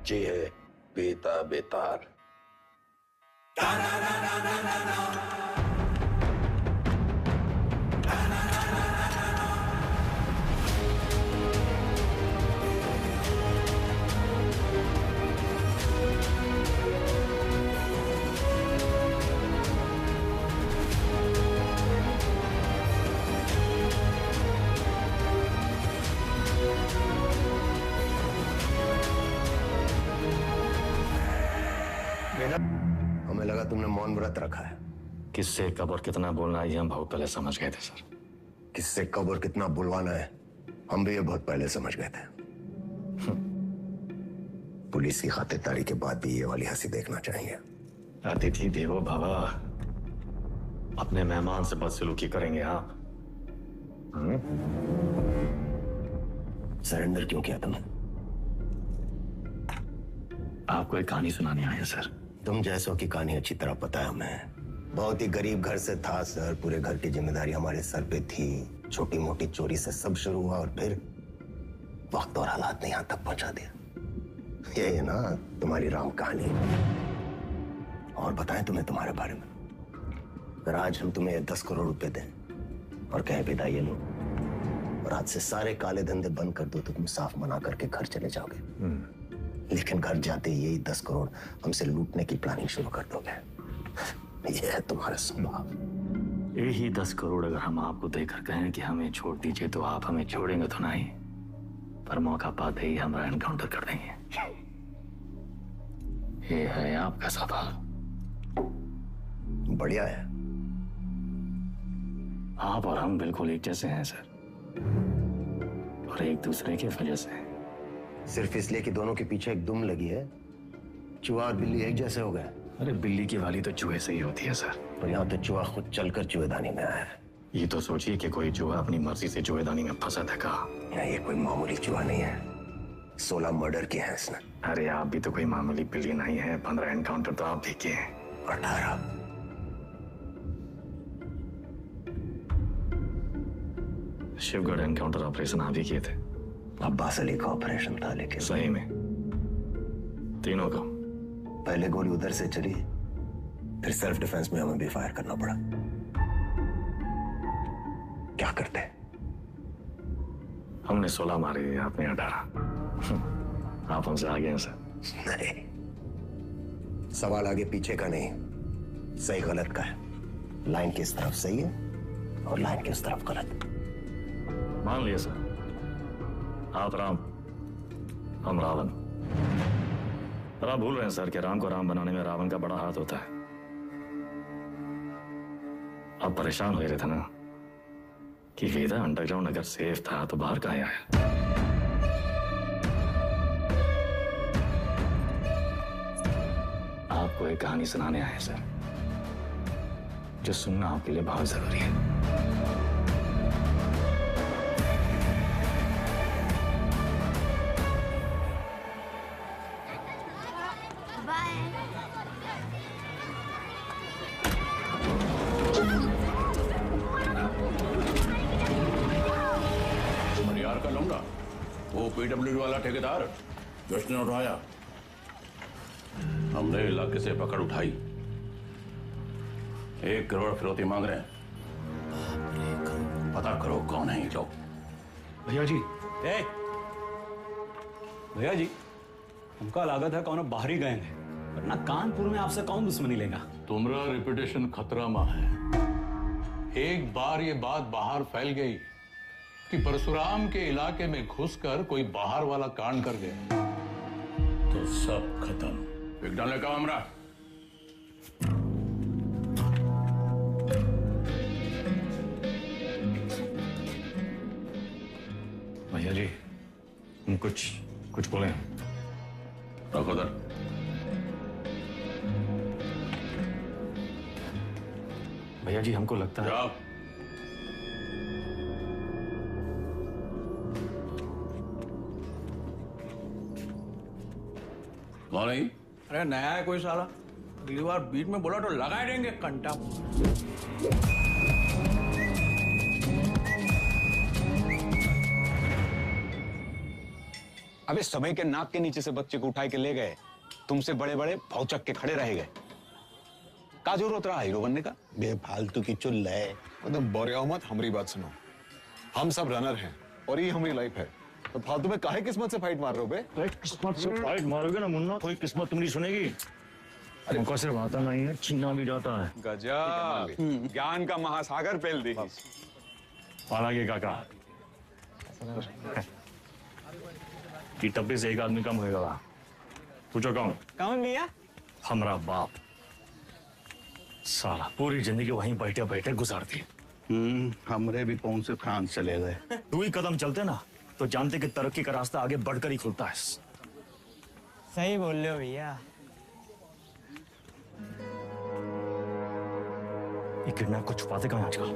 बच्ची है बेता बेतार। हमें लगा तुमने मौन व्रत रखा है। किससे कब और कितना बोलना है ये हम बहुत पहले समझ गए थे सर। किससे कब और कितना बुलवाना है हम भी ये बहुत पहले समझ गए थे। पुलिस की खातिरदारी के बाद भी ये वाली हंसी देखना चाहिए। अतिथि देवो भव, अपने मेहमान से बदसलूकी करेंगे आप? सरेंडर क्यों किया तुमने? आपको एक कहानी सुनानी आया सर। तुम जैसों की कहानी अच्छी तरह पता है हमें। बहुत ही गरीब घर से था सर, पूरे घर की जिम्मेदारी हमारे सर पे थी। छोटी मोटी चोरी से सब शुरू हुआ और फिर वक्त और हालात ने यहां तक पहुंचा दिया। ये है ना तुम्हारी राम कहानी। और बताएं तुम्हें तुम्हारे बारे में। अगर आज हम तुम्हें 10 करोड़ रुपए दें और कहें विदा ये लो और आज से सारे काले धंधे बंद कर दो तो तुम साफ मना करके घर चले जाओगे। लेकिन घर जाते ही यही 10 करोड़ हमसे लूटने की प्लानिंग शुरू कर दोगे। यह है तुम्हारा स्वभाव। यही 10 करोड़ अगर हम आपको देकर कहें कि हमें छोड़ दीजिए तो आप हमें छोड़ेंगे तो नहीं, पर मौका पाते ही हमारा एनकाउंटर कर देंगे। ये है आपका स्वभाव। बढ़िया है। आप और हम बिल्कुल एक जैसे हैं सर, और एक दूसरे की वजह से। सिर्फ इसलिए कि दोनों के पीछे एक दुम लगी है, चूहा और बिल्ली एक जैसे हो गए। अरे बिल्ली की वाली तो चूहे से ही होती है सर। पर यहाँ तो चूहा खुद चलकर चूहेदानी में आया है। ये तो सोचिए कि कोई चूहा अपनी मर्जी से चूहेदानी में फंसा था कहा। ये कोई मामूली चूहा नहीं है, 16 मर्डर किए हैं इसने। अरे आप भी तो कोई मामूली बिल्ली नहीं है। 15 एनकाउंटर तो आप भी किए हैं। 18। शिवगढ़ एनकाउंटर ऑपरेशन आप ही किए थे। अब्बास अली का ऑपरेशन था, लेकिन सही में तीनों का। पहले गोली उधर से चली, फिर सेल्फ डिफेंस में हमें भी फायर करना पड़ा। क्या करते? हमने 16 मारे, आपने 18। आप हमसे आगे हैं सर। नहीं, सवाल आगे पीछे का नहीं, सही गलत का है। लाइन की इस तरफ सही है और लाइन की उस तरफ गलत। मान लिया सर, आप राम, हम रावण। पर आप भूल रहे हैं सर कि राम को राम बनाने में रावण का बड़ा हाथ होता है। आप परेशान हो रहे थे ना कि वेदा अंडरग्राउंड अगर सेफ था तो बाहर कहाँ आया। आपको एक कहानी सुनाने आए सर, जो सुनना आपके लिए बहुत जरूरी है। परियार का लौंडा, वो पीडब्ल्यूडी वाला ठेकेदार जिसने उठाया, हमने इलाके से पकड़ उठाई। 1 करोड़ फिरौती मांग रहे हैं। पता करो कौन है ये लोग। भैया जी, भैया जी, हमका लागत है कौन बाहरी गए हैं, वरना कानपुर में आपसे कौन दुश्मनी लेगा। तुम्हारा रेपुटेशन खतरा में है। एक बार ये बात बाहर फैल गई कि परशुराम के इलाके में घुसकर कोई बाहर वाला कांड कर गया तो सब खत्म। विज्ञान का हमरा भैया जी, हम कुछ बोले। रखो दर। भैया जी, हमको लगता है। जाओ। कौन है? अरे नया है कोई साला, अगली बार बीच में बोला तो लगा देंगे कंटा। अबे समय के नाक के नीचे से बच्चे को उठाए के ले गए, तुमसे बड़े बड़े भौचक के खड़े रह गए। का जरूरत रहा हीरो बनने का? बेफालतू की चुल है। एकदम बोरिया मत, हमारी बात सुनो। हम सब रनर हैं और ये हमारी लाइफ है, तो फालतू में काहे किस्मत से फाइट मार रहे हो बे? किस्मत से फाइट मारोगे ना मुन्ना, कोई किस्मत तुम्हारी सुनेगी। हमको सिर्फ आता नहीं है, छीना भी जाता है। गजब, ज्ञान का महासागर फैल दी। हालांकि काका कि टप्पे से एक आदमी कम होएगा। पूछो कौन? कौन भैया? हमारा बाप। साला पूरी जिंदगी वहीं बैठे बैठे गुजार दी। हमरे भी पहुंच से फ्रांस चले गए। 2 ही कदम चलते ना तो जानते कि तरक्की का रास्ता आगे बढ़कर ही खुलता है। सही बोल रहे हो भैया। ये किडनैप को छुपाते कहाँ आजकल?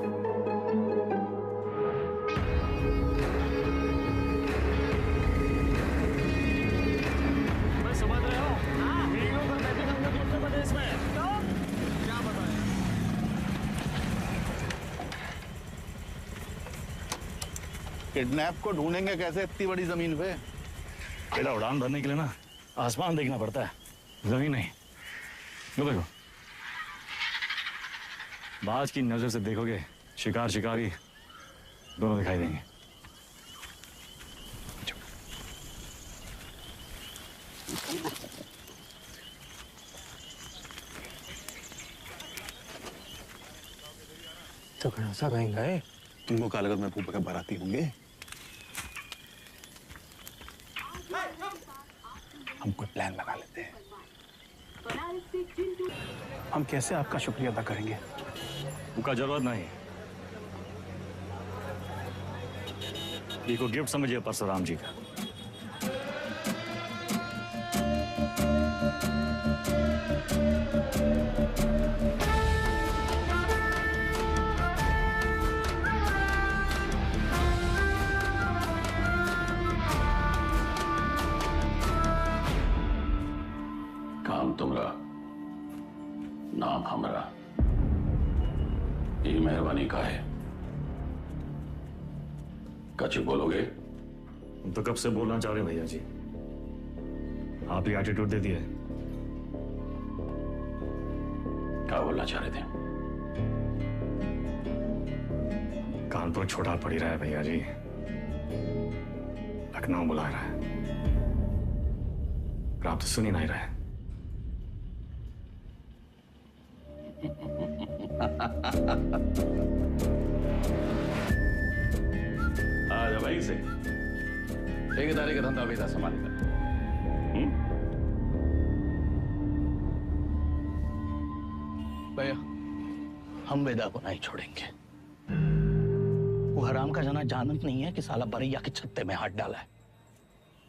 मैं समझ रहा हूँ। वीडियो पर बैठे हम लोग उत्तर प्रदेश में। क्या बताएं? किडनैप को ढूंढेंगे कैसे इतनी बड़ी जमीन पे? पहला उड़ान भरने के लिए ना आसमान देखना पड़ता है, जमीन नहीं। लो देखो, बाज की नजर से देखोगे शिकार शिकारी दोनों दिखाई देंगे। तो कौन सा महंगा है? तुमको क्या लगता मैं फूफा के बाराती होंगे? हम कोई प्लान बना लेते हैं। हम कैसे आपका शुक्रिया अदा करेंगे? उनका जरूरत नहीं। ये को गिफ्ट समझिए परशुराम जी का। काम तुमरा, नाम हमरा। ये मेहरबानी का है। कछ बोलोगे? हम तो कब से बोलना चाह रहे भैया जी, आप ही एटीट्यूड दे दिए। क्या बोलना चाह रहे थे? कानपुर छोटा पड़ ही रहा है भैया जी, लखनऊ बुला रहा है, पर आप तो सुन ही नहीं रहे। आजा भाई से ठेकेदारी का धंधा भी था संभालेगा। भैया हम वेदा को नहीं छोड़ेंगे। वो हराम का जना जानत नहीं है कि साला बरैया के छत्ते में हाथ डाला है।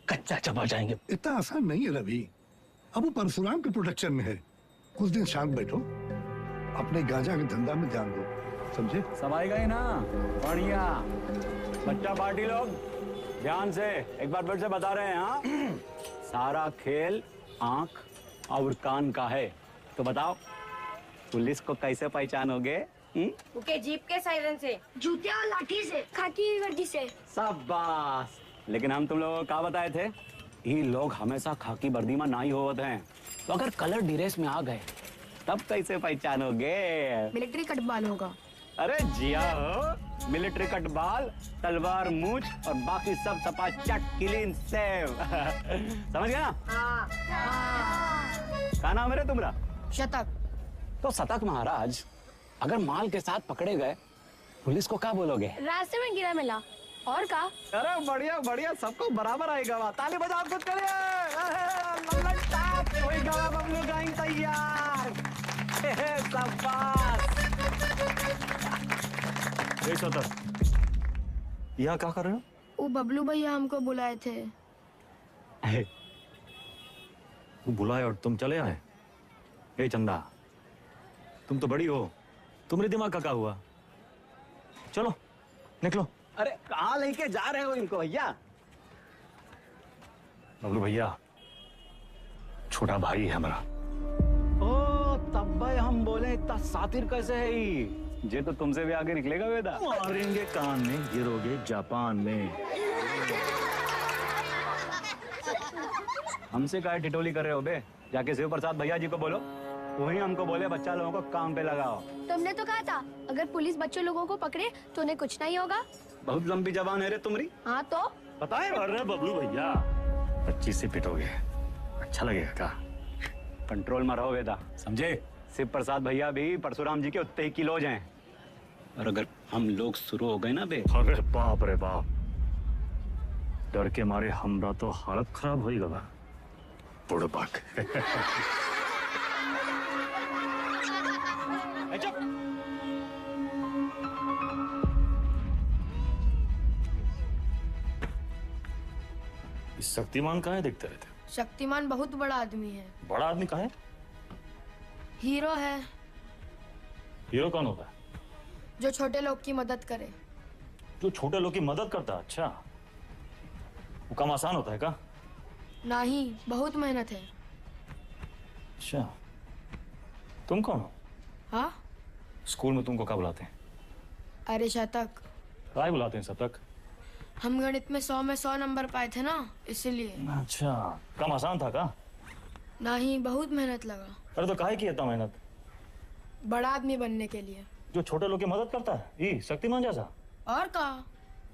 कच्चा चबा जाएंगे। इतना आसान नहीं है रवि। अब वो परशुराम के प्रोटेक्शन में है। कुछ दिन शांत बैठो, अपने गांजा के धंधा में ध्यान दो, समझे? समाई गई ना? बढ़िया। बच्चा पार्टी लोग ध्यान से एक बार फिर से बता रहे हैं। हाँ, सारा खेल आंख और कान का है। तो बताओ पुलिस को कैसे पहचानोगे? उनके जीप के सायरन से, जूते और लाठी से, खाकी वर्दी से। शाबाश। लेकिन हम तुम लोगों को क्या बताए थे? ये लोग हमेशा खाकी वर्दी में नहीं होते हैं, तो अगर कलर ड्रेस में आ गए तब कैसे पहचानोगे? मिलिट्री कटबाल होगा। अरे जिया हो, मिलिट्री कटबाल, तलवार मूछ और बाकी सब सपा चट क्लीन सेव। समझ गया ना? क्या नाम है रे तुम्हारा? शतक। तो शतक महाराज, अगर माल के साथ पकड़े गए पुलिस को क्या बोलोगे? रास्ते में गिरा मिला। और का? अरे बढ़िया बढ़िया, सबको बराबर आएगा। ताली बजाओ कुछ करिए। बबलू गाइंग तैयार। यहाँ क्या कर रहे हो? वो बबलू भैया हमको बुलाए थे। वो बुलाए और तुम चले आए? ए चंदा, तुम तो बड़ी हो, तुम्हारे दिमाग का क्या हुआ? चलो निकलो। अरे कहाँ लेके जा रहे हो इनको भैया? बबलू भैया छोटा भाई है हमारा। ओ तब भाई हम बोले इतना सातिर कैसे है ये तो तुमसे भी आगे निकलेगा वेदा। मारेंगे कान में, गिरोगे जापान में। हमसे काहे टिटोली कर रहे हो बे? जाके शिव प्रसाद भैया जी को बोलो, वही हमको बोले बच्चा लोगों को काम पे लगाओ। तुमने तो कहा था अगर पुलिस बच्चों लोगों को पकड़े तो उन्हें कुछ नहीं होगा। बहुत लंबी जबान है रे तुम्हारी। हाँ तो पता है। अरे बबलू भैया 25 से पिटोगे, अच्छा लगेगा का? कंट्रोल में रहो वेदा, समझे? शिव प्रसाद भैया भी परशुराम जी के उतने ही किलोज हैं। और अगर हम लोग शुरू हो गए ना बे, अरे बाप रे बाप, डर के मारे हमरा तो हालत खराब हो गया। बुड़बक। चुप। शक्तिमान कहाँ है देखते रहते? शक्तिमान बहुत बड़ा आदमी है। बड़ा आदमी कहाँ है? हीरो है हीरो कौन होता है? जो छोटे लोग की मदद करे। जो छोटे लोग की मदद करता है? अच्छा, वो काम आसान होता है का? नहीं, बहुत मेहनत है। अच्छा, तुम कौन हो? हाँ? स्कूल में तुमको क्या बुलाते हैं? अरे शतक। काय बुलाते हैं शतक? हम गणित में 100 में 100 नंबर पाए थे ना, इसलिए। अच्छा, काम आसान था का? नहीं, बहुत मेहनत लगा। अरे तो काहे की इतना मेहनत? बड़ा आदमी बनने के लिए। जो छोटे लोग की मदद करता है, ये शक्तिमान जैसा? और का?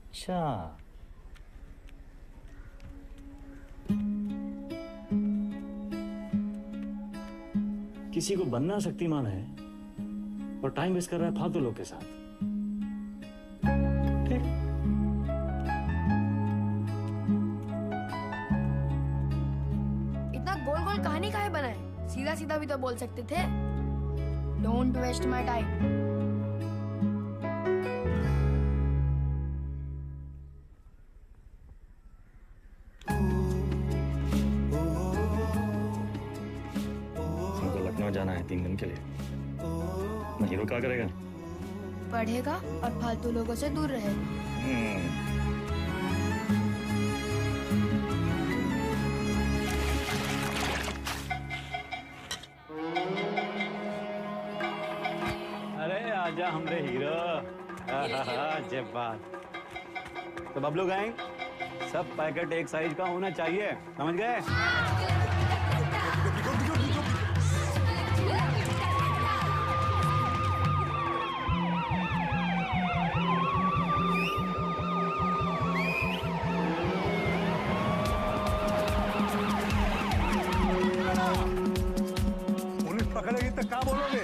अच्छा, किसी को बनना शक्तिमान है और टाइम वेस्ट कर रहा है फालतू लोग के साथ। ठीक। इतना गोल गोल कहानी काहे बनाए? सीधा सीधा भी तो बोल सकते थे। Don't waste my time. जाना है 3 दिन के लिए। मैं हीरो क्या करेगा? पढ़ेगा और फालतू लोगों से दूर रहेगा। अरे आजा हमरे हीरो। जब बात तो बबलू गैंग, सब पैकेट एक साइज का होना चाहिए, समझ गए? पकड़ेगी तो क्या बोलोगे?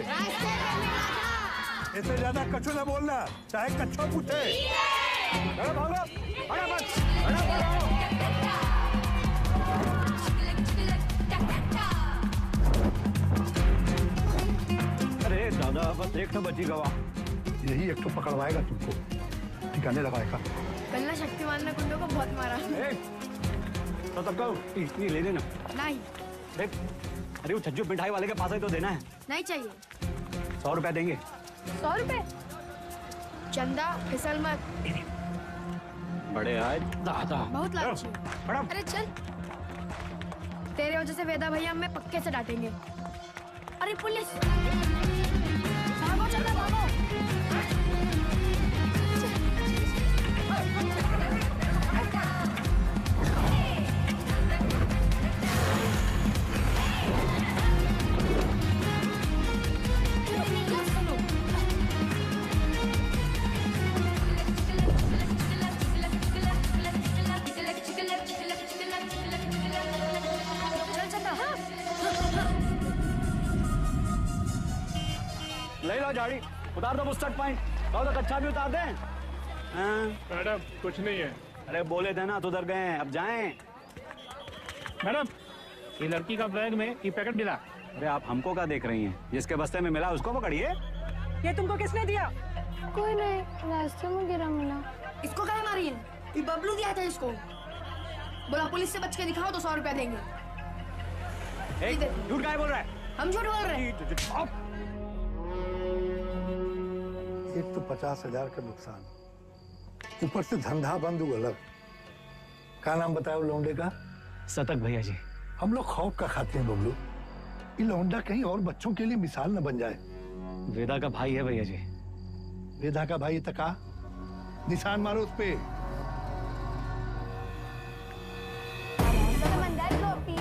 इससे ज्यादा कछु ना बोलना, चाहे कच्छो पूछे। अरे दादा, बस एक तो बची गवा। यही एक तो पकड़वाएगा तुमको, ठिकाने लगाएगा। कल ना शक्तिमान ने कुंडों को बहुत मारा। तो तब कहो, इतनी ले लेना। नहीं। देख, अरे वो छज्जू मिठाई वाले के पास ही तो देना है। नहीं चाहिए। 100 रुपया देंगे। 100 रुपए? चंदा, फिसल मत। बड़े आज दादा बहुत लालची। अरे चल, तेरे वजह से वेदा भैया हमें पक्के से डांटेंगे। अरे पुलिस! भागो चंदा, भागो। ले लो झाड़ी, उतार दो बुस्टर्ड पॉइंट। तो कच्चा भी उतार दें। मैडम कुछ नहीं है। अरे बोले थे ना, तो उधर गए, अब जाएं। मैडम, ये लड़की का बैग में ये पैकेट मिला। अरे आप हमको क्या देख रही हैं? जिसके बस्ते में मिला उसको पकड़िए। ये तुमको किसने दिया? कोई नहीं, रास्ते में गिरा मिला। इसको काहे मारी है? ये बबलू दिया था इसको। बोला पुलिस से बच के दिखाओ तो 100 रुपया देंगे। झूठ काहे बोल रहा है? हम झूठ बोल रहे हैं। एक तो 50,000 का नुकसान, ऊपर से धंधा बंद हुआ अलग। क्या नाम बताया लौंडे का? शतक भैया जी। हम लोग खौफ का खाते हैं बबलू, ये लौंडा कहीं और बच्चों के लिए मिसाल न बन जाए। वेदा का भाई है भैया जी। वेदा का भाई तका, निशान मारो उस पे। समंदर को पी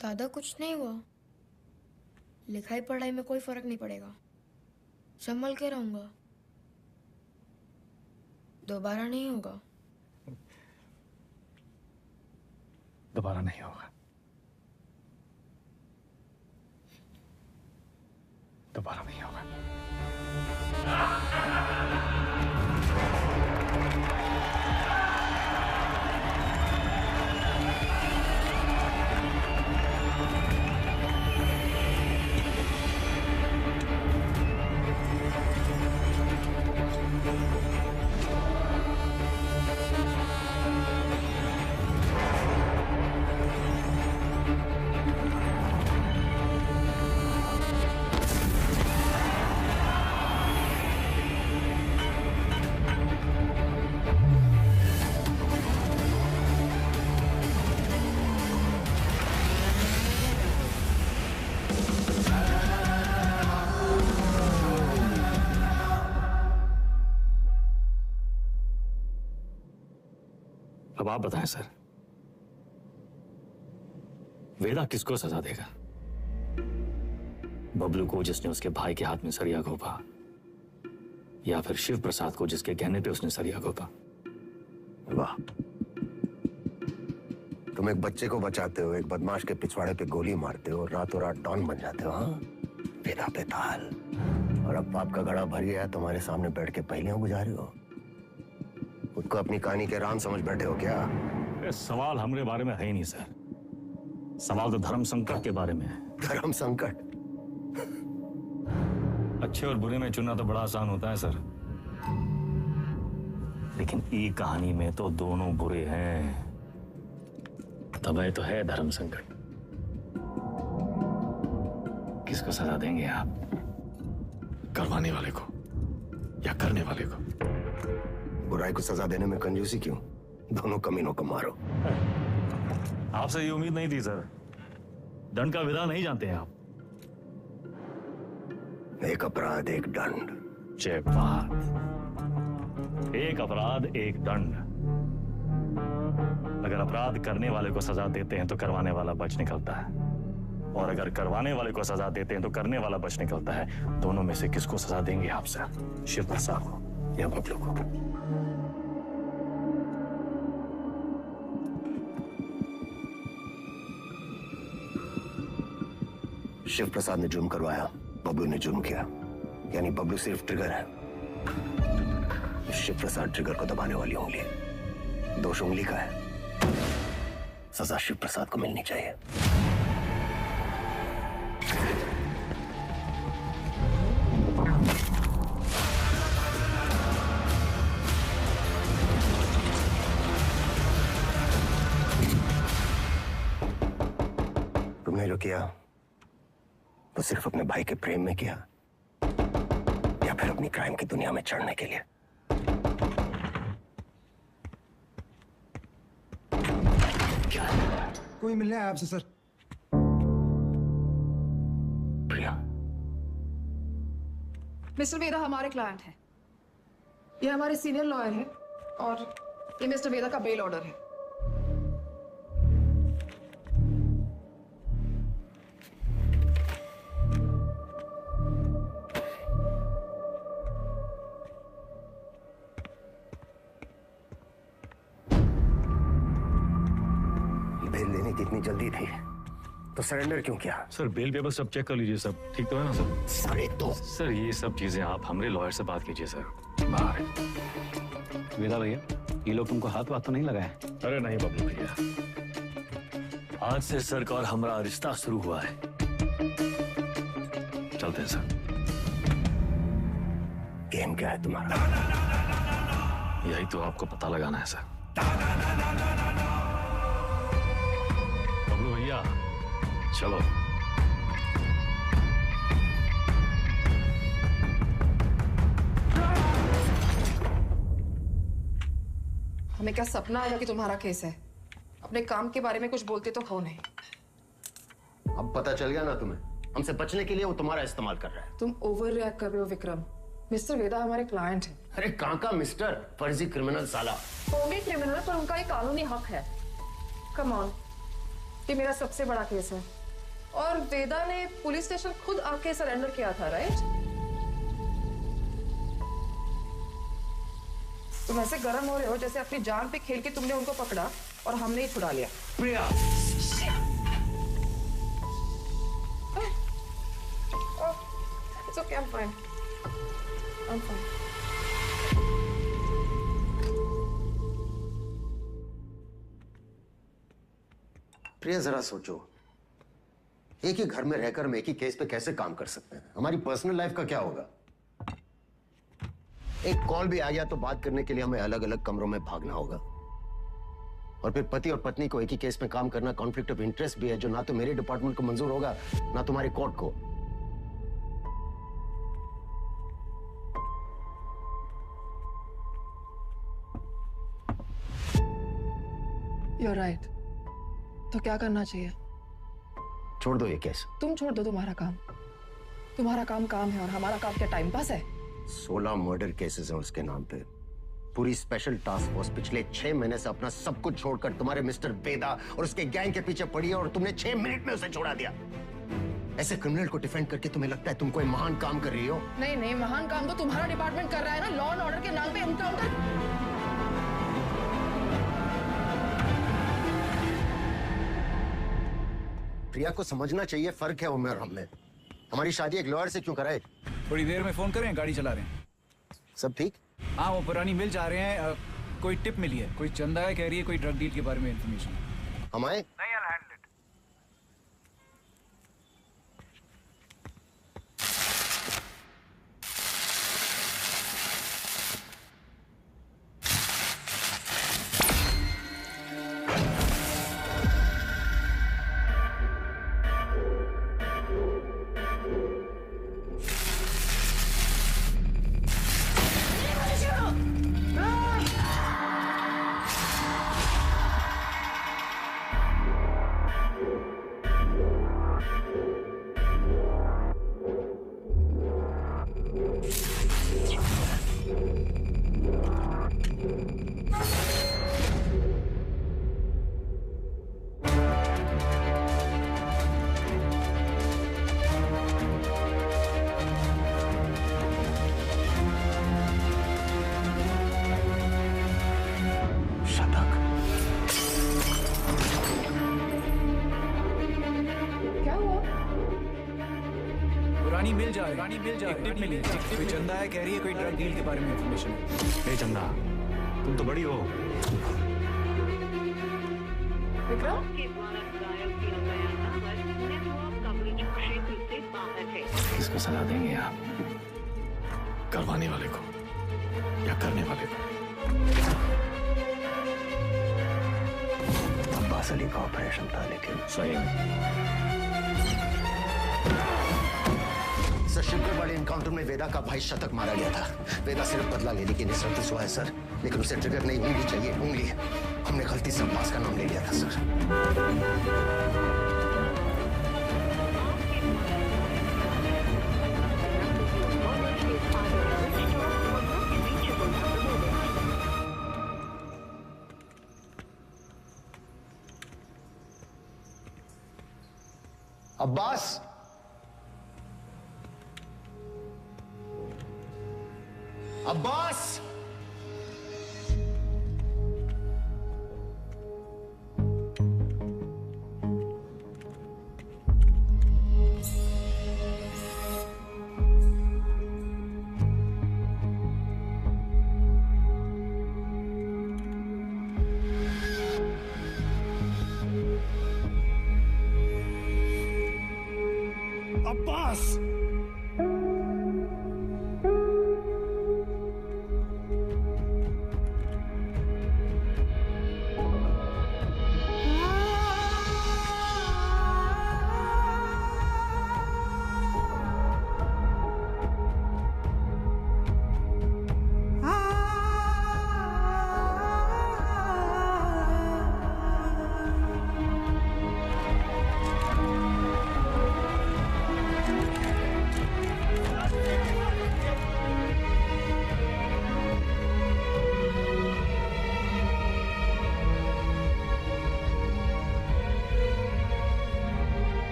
दादा कुछ नहीं हुआ, लिखाई पढ़ाई में कोई फर्क नहीं पड़ेगा, संभल के रहूंगा, दोबारा नहीं होगा। दोबारा नहीं होगा, दोबारा नहीं होगा। अब आप बताएं सर, वेदा किसको सजा देगा? बबलू को जिसने उसके भाई के हाथ में सरिया घोंपा, या फिर शिव प्रसाद को जिसके कहने पे उसने सरिया घोंपा? वाह, तुम एक बच्चे को बचाते हो, एक बदमाश के पिछवाड़े पे गोली मारते हो, रातों रात डॉन बन जाते हो। हाँ, वेदा पे ताल। और अब पाप का घड़ा भर गया, तुम्हारे सामने बैठ के पहेलियां बुझा रही हो। खुद को अपनी कहानी के राम समझ बैठे हो क्या? सवाल हमारे बारे में है ही नहीं सर, सवाल तो धर्म संकट के बारे में है। धर्म संकट? अच्छे और बुरे में चुनना तो बड़ा आसान होता है सर, लेकिन ई कहानी में तो दोनों बुरे हैं, तब तो है धर्म संकट। किसको सजा देंगे आप? करवाने वाले को या करने वाले को? बुराई को सजा देने में कंजूसी क्यों? दोनों कमीनों को मारो। आपसे ये उम्मीद नहीं थी सर, दंड का विधान नहीं जानते हैं आप। एक अपराध एक दंड। जय बात, एक अपराध एक दंड। अगर अपराध करने वाले को सजा देते हैं तो करवाने वाला बच निकलता है, और अगर करवाने वाले को सजा देते हैं तो करने वाला बच निकलता है। दोनों में से किसको सजा देंगे आप सर? शिव प्रसाद को या बबलू को? शिव प्रसाद ने जुर्म करवाया, बबलू ने जुर्म किया, यानी बबलू सिर्फ ट्रिगर है, शिव प्रसाद ट्रिगर को दबाने वाली उंगली है। दोष उंगली का है, सजा शिव प्रसाद को मिलनी चाहिए। तुमने जो किया तो सिर्फ अपने भाई के प्रेम में किया, या फिर अपनी क्राइम की दुनिया में चढ़ने के लिए? कोई मिलने आया आपसे सर। प्रिया। मिस्टर वेदा हमारे क्लाइंट हैं, ये हमारे सीनियर लॉयर हैं, और ये मिस्टर वेदा का बेल ऑर्डर है। इतनी जल्दी थी तो सरेंडर क्यों किया? सर बेल पेपर सब चेक कर लीजिए, सब ठीक तो है ना सर? सारे तो सर ये सब चीजें आप हमारे लॉयर से बात कीजिए सर। बाहर वेदा भैया, ये लोग तुमको हाथ वाथ तो नहीं लगाए? अरे नहीं बबलू भैया, आज से सर का और हमारा रिश्ता शुरू हुआ है। चलते हैं सर। गेम क्या है तुम्हारा? यही तो आपको पता लगाना है सर। भैया चलो। हमें क्या सपना आया कि तुम्हारा केस है? अपने काम के बारे में कुछ बोलते तो हो नहीं। अब पता चल गया ना तुम्हें, हमसे बचने के लिए वो तुम्हारा इस्तेमाल कर रहा है। तुम ओवर रिएक्ट कर रहे हो विक्रम। मिस्टर वेदा हमारे क्लाइंट है। अरे कहाँ का मिस्टर, फर्जी क्रिमिनल साला। होंगे क्रिमिनल, पर उनका एक कानूनी हक है। कम ऑन, ये मेरा सबसे बड़ा केस है और वेदा ने पुलिस स्टेशन खुद आके सरेंडर किया था, राइट? तुम ऐसे गर्म हो रहे हो जैसे अपनी जान पे खेल के तुमने उनको पकड़ा और हमने ही छुड़ा लिया। प्रिया, It's okay, I'm fine. I'm fine. प्रिया जरा सोचो, एक ही घर में रहकर हम एक ही केस पे कैसे काम कर सकते हैं? हमारी पर्सनल लाइफ का क्या होगा? एक कॉल भी आ गया तो बात करने के लिए हमें अलग अलग कमरों में भागना होगा। और फिर पति और पत्नी को एक ही केस में काम करना कॉन्फ्लिक्ट ऑफ इंटरेस्ट भी है, जो ना तो मेरे डिपार्टमेंट को मंजूर होगा ना तुम्हारी कोर्ट को। You're right. तो क्या करना चाहिए? छोड़ दो ये केस। तुम छोड़ दो तुम्हारा काम। तुम्हारा काम काम है और हमारा काम क्या टाइम पास है? 16 मर्डर केसेस हैं उसके नाम पे। पूरी स्पेशल टास्क फोर्स पिछले 6 महीने से अपना सब कुछ छोड़कर तुम्हारे मिस्टर वेदा और उसके गैंग के पीछे पड़ी है और तुमने 6 मिनट में उसे छोड़ा दिया। ऐसे क्रिमिनल को डिफेंड करके तुम्हें लगता है तुम कोई महान काम कर रही हो? नहीं नहीं, महान काम तो तुम्हारा डिपार्टमेंट कर रहा है ना, लॉ एंड ऑर्डर के नाम पे एनकाउंटर। प्रिया को समझना चाहिए, फर्क है उम्र और हम में। हमारी शादी एक लॉयर से क्यों कराए? थोड़ी देर में फोन करें, गाड़ी चला रहे हैं। सब ठीक? हाँ, वो पुरानी मिल जा रहे हैं। कोई टिप मिली है, कोई चंदा है, कह रही है कोई ड्रग डील के बारे में इंफॉर्मेशन। हम आए? नहीं, I'll handle it. कोई चंदा है, कह रही है कोई ड्रग डील के बारे में इंफॉर्मेशन है। ए चंदा, तुम तो बड़ी हो। विक्रम? किसको सलाह देंगे आप? करवाने वाले को या करने वाले को? अब्बास अली का ऑपरेशन था, लेकिन सही में सर, शिवगढ़ वाले एनकाउंटर में वेदा का भाई शतक मारा गया था। वेदा सिर्फ बदला लेने की निस्सरती हुआ है सर, लेकिन उसे ट्रिगर नहीं, उंगली चाहिए, उंगली। हमने गलती से अब्बास का नाम ले लिया था सर। अब्बास, अब्बास, अब्बास,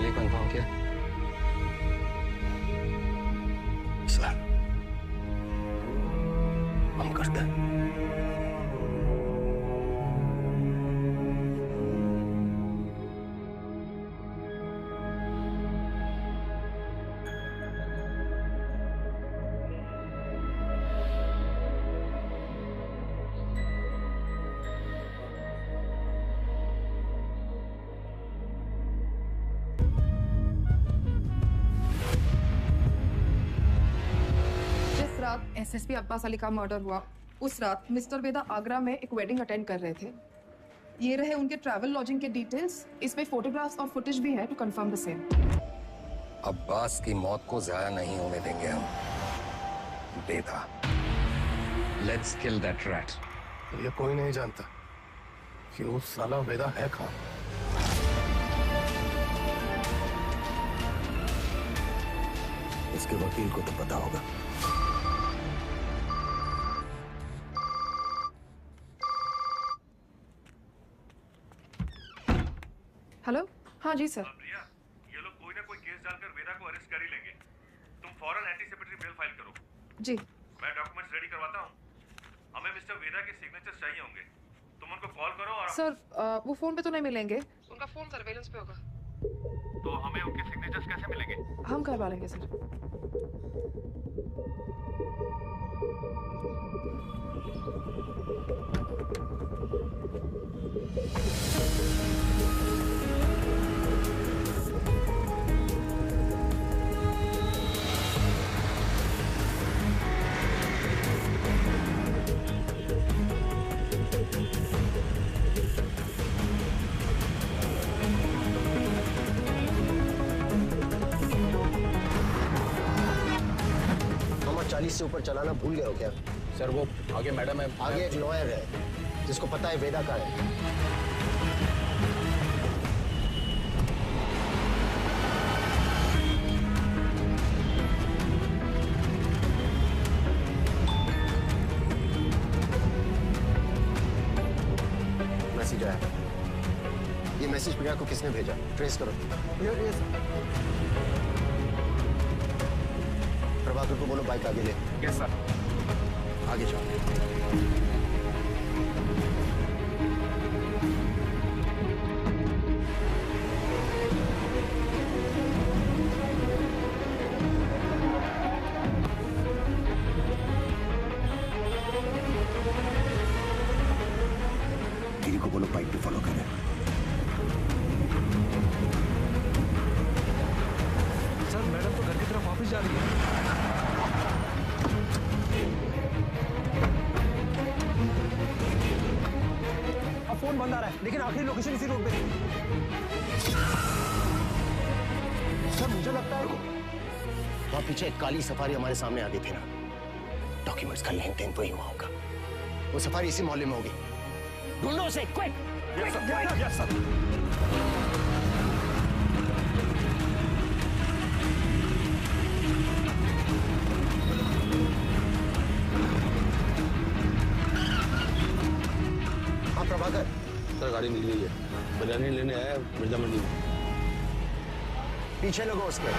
लिए कंफर्म किया? सर, हम करते हैं। एसएसपी अब्बास अली का मर्डर हुआ उस रात मिस्टर वेदा आगरा में एक वेडिंग अटेंड कर रहे थे। ये रहे उनके ट्रैवल लॉजिंग के डिटेल्स। इसमें फोटोग्राफ्स और फुटेज भी है to confirm the same. Abbas की मौत को जाया नहीं होने देंगे हम। Veda, let's kill that rat. ये कोई नहीं जानता कि वो साला वेदा है कौन। इसके वकील को तो पता होगा। हेलो, हाँ जी सर। प्रिया, ये लोग कोई ना कोई केस डालकर वेदा को अरेस्ट कर ही लेंगे। तुम फौरन एंटीसिपेटरी बेल फाइल करो। जी। मैं डॉक्यूमेंट्स रेडी करवाता हूँ। हमें मिस्टर वेदा के सिग्नेचर्स चाहिए होंगे। तुम उनको कॉल करो और सर वो फोन पे तो नहीं मिलेंगे, उनका फोन सर्वेलेंस पे होगा। तो हमें उनके सिग्नेचर्स कैसे मिलेंगे? हम करवा लेंगे सर। मामा 40 से ऊपर चलाना भूल गए हो क्या? सर वो आगे मैडम है। आगे एक लॉयर है जिसको पता है वेदा का है। मैसेज आया। ये मैसेज प्रिया को किसने भेजा? ट्रेस करो। प्रभाकर को बोलो बाइक आगे ले। Yes sir. आगे जाओ। गिरी को बोलो बाइक पे फॉलो करे। सर मैडम तो घर की तरफ वापस जा रही है। फोन बंद आ रहा है लेकिन आखिरी लोकेशन इसी रोड पे है। सर मुझे लगता है वहां पीछे एक काली सफारी हमारे सामने आ गई थी ना। डॉक्यूमेंट्स का लेन देन वही हुआ होगा। वो सफारी इसी मोहल्ले में होगी। ढूंढो उसे, क्विक। Yes sir. हाँ प्रभाकर। सर गाड़ी मिल गई है। बिरयानी लेने आया है मिर्जा मंडी में। पीछे लगो उसके।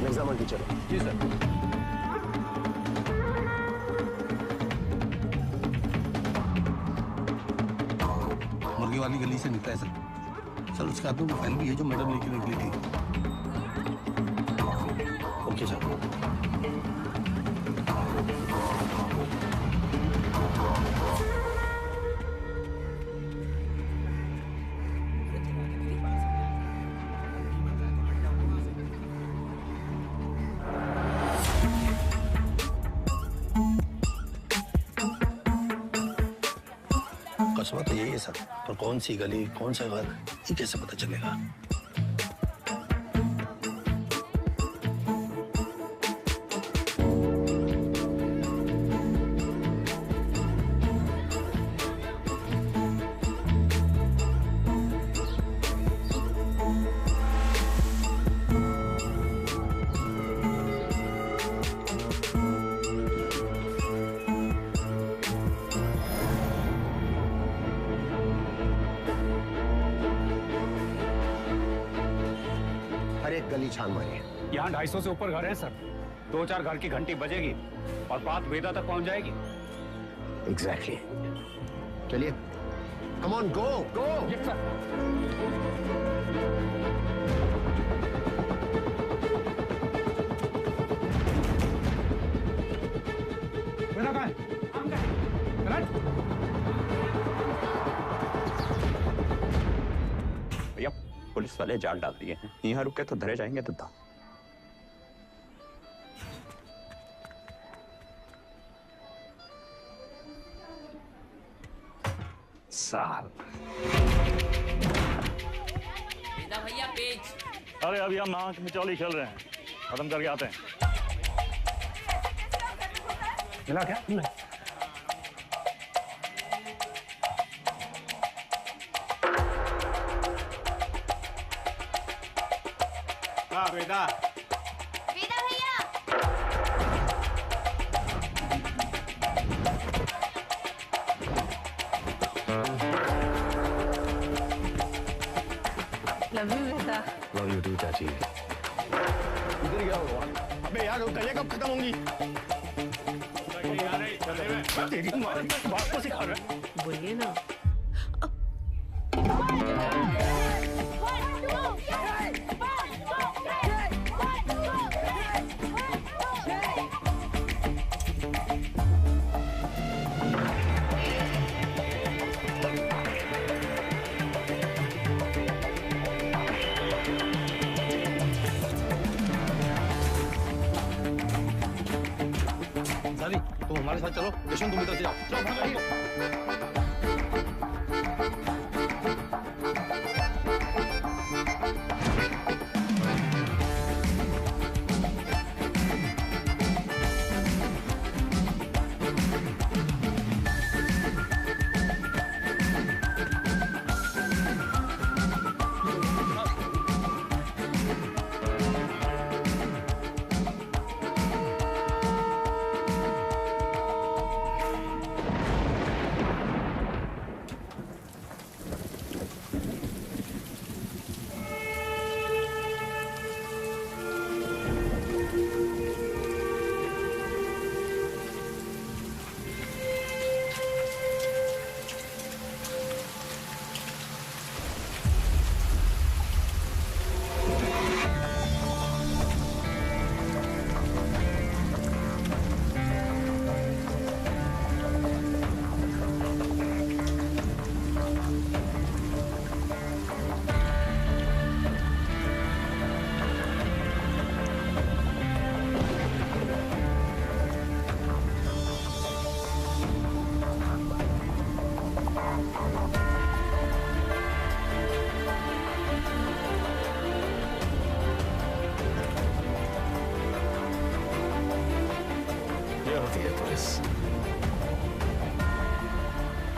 मिर्जा मंडी चलो। जी सर। मुर्गी वाली गली से निकला है सर। सर उसके हाथ में वो फाइल भी है जो मैडम लेके निकली थी। Okay sir. कस्बा तो यही है सर, पर कौन सी गली कौन सा घर ये कैसे पता चलेगा? गली छान मारिए। यहाँ 250 से ऊपर घर हैं सर। 2-4 घर की घंटी बजेगी और बात वेदा तक पहुंच जाएगी। एग्जैक्टली। चलिए, come on, go go. Yes sir. Veda कहाँ है? भैया पुलिस वाले जाल डाल दिए हैं, यहाँ रुके तो धरे जाएंगे तो साल। वेदा भैया पेज। अरे अभी हम आंख मिचौली खेल रहे हैं, खत्म करके आते हैं। मिला क्या? वेदा वेदा भैया love you Veda. Love you too चाची। इधर क्या हुआ? अबे यार गलियां कब खत्म होंगी? तेरी माँ बात को सिखा रहा है। बोलिए ना। तुम हमारे साथ चलो, यशवंत तुम इधर से जाओ। चलो भागो।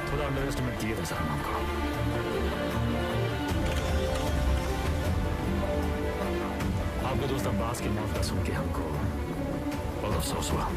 थोड़ा अंडर एस्टिमेट किए थे सलमान को। आपके दोस्त अब्बास की मौत का सुन के हमको बहुत अफसोस हुआ।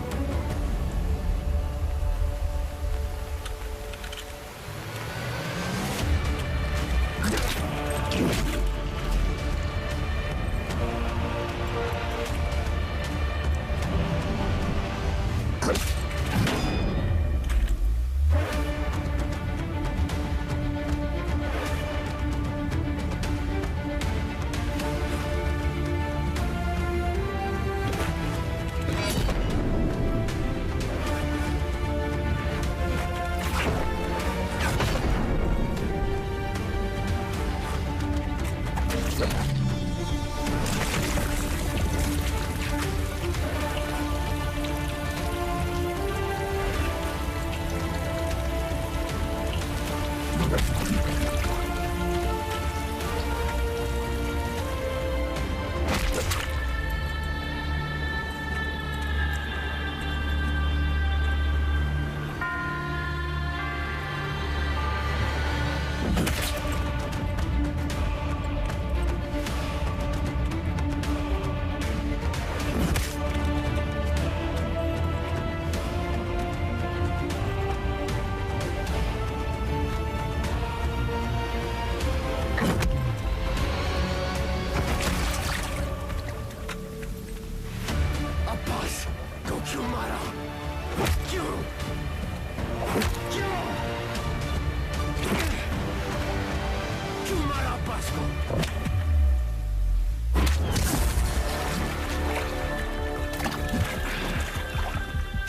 बदमाश को।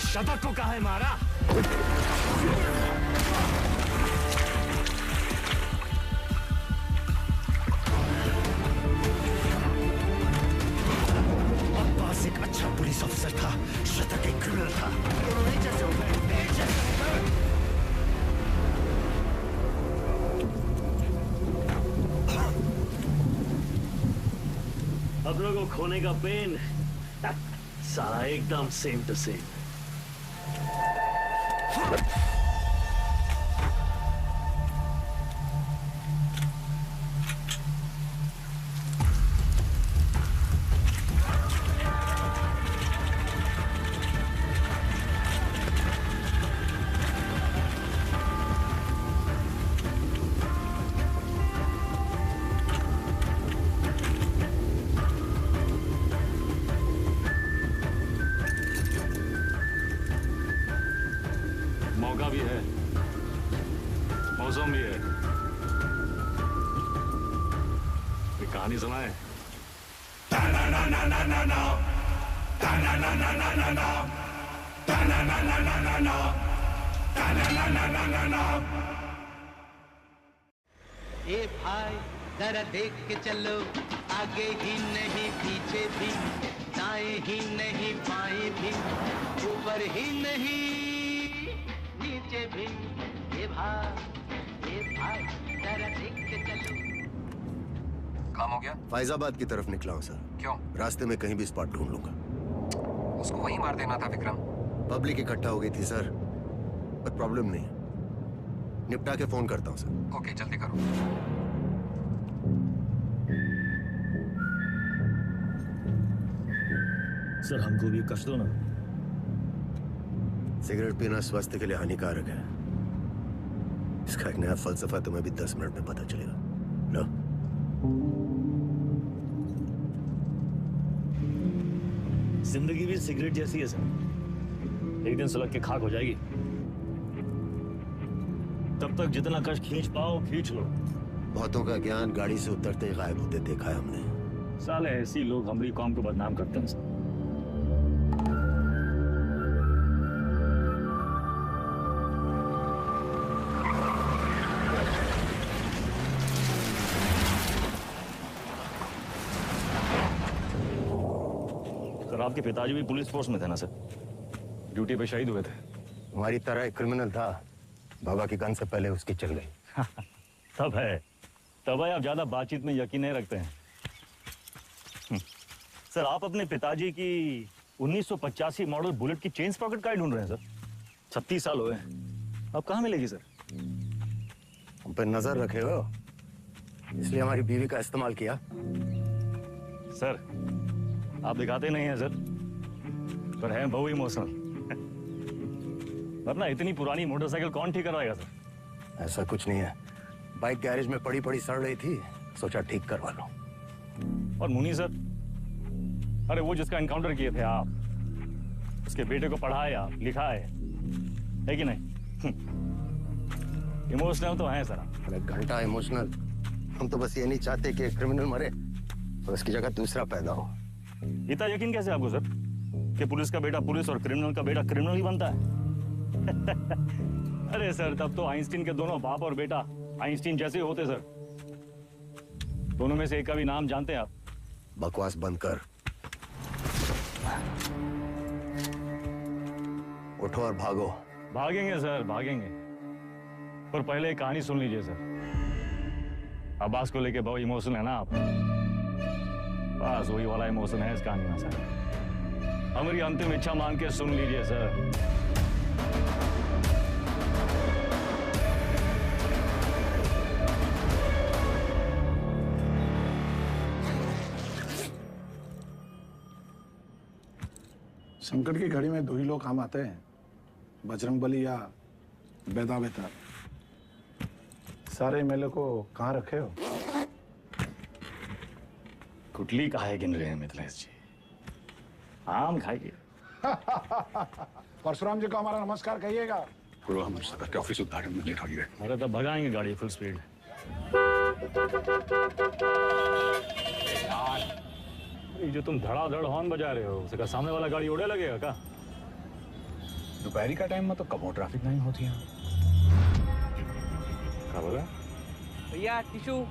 शतक को कहा है मारा? अब्बास एक अच्छा पुलिस ऑफिसर था, शतक एक क्रिमिनल था। दोनों एक जैसे हो गए, एक जैसे। अब लोगों को खोने का पेन सारा एकदम सेम टू सेम। मौका भी है, मौसम भी है। कोई कहानी सुनाए? ए भाई जरा देख के चलो, आगे ही नहीं पीछे भी, दाएं ही नहीं बाएं भी, ऊपर ही नहीं नीचे भी। ए भाई जरा देख के चलो। काम हो गया? फैजाबाद की तरफ निकला हूँ सर। क्यों? रास्ते में कहीं भी स्पॉट ढूंढ लूंगा। उसको वहीं मार देना था विक्रम। पब्लिक इकट्ठा हो गई थी सर, पर प्रॉब्लम नहीं, निपटा के फोन करता हूँ सर। ओके जल्दी करो। सर हमको भी कष्ट दो ना। सिगरेट पीना स्वास्थ्य के लिए हानिकारक है, इसका एक नया फलसफा तुम्हें भी 10 मिनट में पता चलेगा। लो। जिंदगी भी सिगरेट जैसी है सर, एक दिन सुलग के खाक हो जाएगी। तब तक जितना कष्ट खींच पाओ खींच लो। बहुतों का ज्ञान गाड़ी से उतरते ही गायब होते देखा है हमने। साले ऐसी लोग हमारी कौम को बदनाम करते हैं सर। सर आपके पिताजी भी पुलिस फोर्स में थे ना सर? ड्यूटी पे शहीद हुए थे। हमारी तरह एक क्रिमिनल था, बाबा की गन से पहले उसकी चल गई। तब है आप ज्यादा बातचीत में यकीन नहीं रखते हैं। सर आप अपने पिताजी की 1985 मॉडल बुलेट की चेन स्प्रॉकेट कार्ड ढूंढ रहे हैं सर? 36 साल हुए हैं, अब कहाँ मिलेगी सर? हम पे नजर रखे हो, इसलिए हमारी बीवी का इस्तेमाल किया। सर आप दिखाते नहीं हैं सर, पर हैं बहु इमोशनल। वरना इतनी पुरानी मोटरसाइकिल कौन ठीक करवाएगा सर? ऐसा कुछ नहीं है, बाइक गैरेज में पड़ी पड़ी सड़ रही थी, सोचा ठीक करवा लो। और मुनी सर, अरे वो जिसका एनकाउंटर किए थे आप, उसके बेटे को पढ़ाए आप, लिखाए, है कि नहीं? इमोशनल तो हैं सर। अरे घंटा इमोशनल, हम तो बस ये नहीं चाहते कि क्रिमिनल मरे और उसकी जगह दूसरा पैदा हो। इतना यकीन कैसे आपको सर कि पुलिस का बेटा पुलिस और क्रिमिनल का बेटा क्रिमिनल ही बनता है? अरे सर तब तो आइंस्टीन के दोनों बाप और बेटा आइंस्टीन जैसे होते सर। दोनों में से एक का भी नाम जानते हैं आप? बकवास बंद कर, उठो और भागो। भागेंगे सर भागेंगे, पर पहले एक कहानी सुन लीजिए सर। अब्बास को लेके बहुत इमोशनल है ना आप? बस वही वाला इमोशन है इस कहानी में सर। हमारी अंतिम इच्छा मान के सुन लीजिए सर। संकट की घड़ी में दो ही लोग काम आते हैं, बजरंगबली या बेदा बेतार। सारे एमएलए को कहाँ रखे हो? कुटली काहे गिन रहे हैं मिथिलेश जी? आम खाइए। परशुराम जी को हमारा नमस्कार कहिएगा। गुरु हमारे सदर के ऑफिस उद्घाटन में लेट हो गए। अरे तो भगाएंगे गाड़ी फुल स्पीड। यार, ये जो तुम धड़ाधड़ हॉर्न बजा रहे हो उसका सामने वाला गाड़ी उड़े लगेगा क्या? दोपहरी का टाइम में तो कब ट्रैफिक नहीं होती है। क्या बोला? भैया टिशू।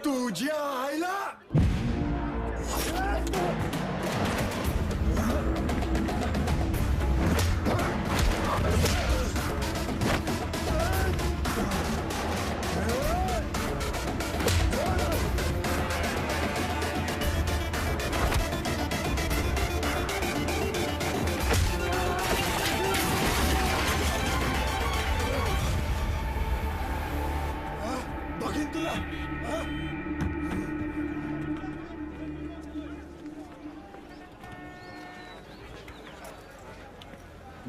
तुझ्या आईला बघीन तुला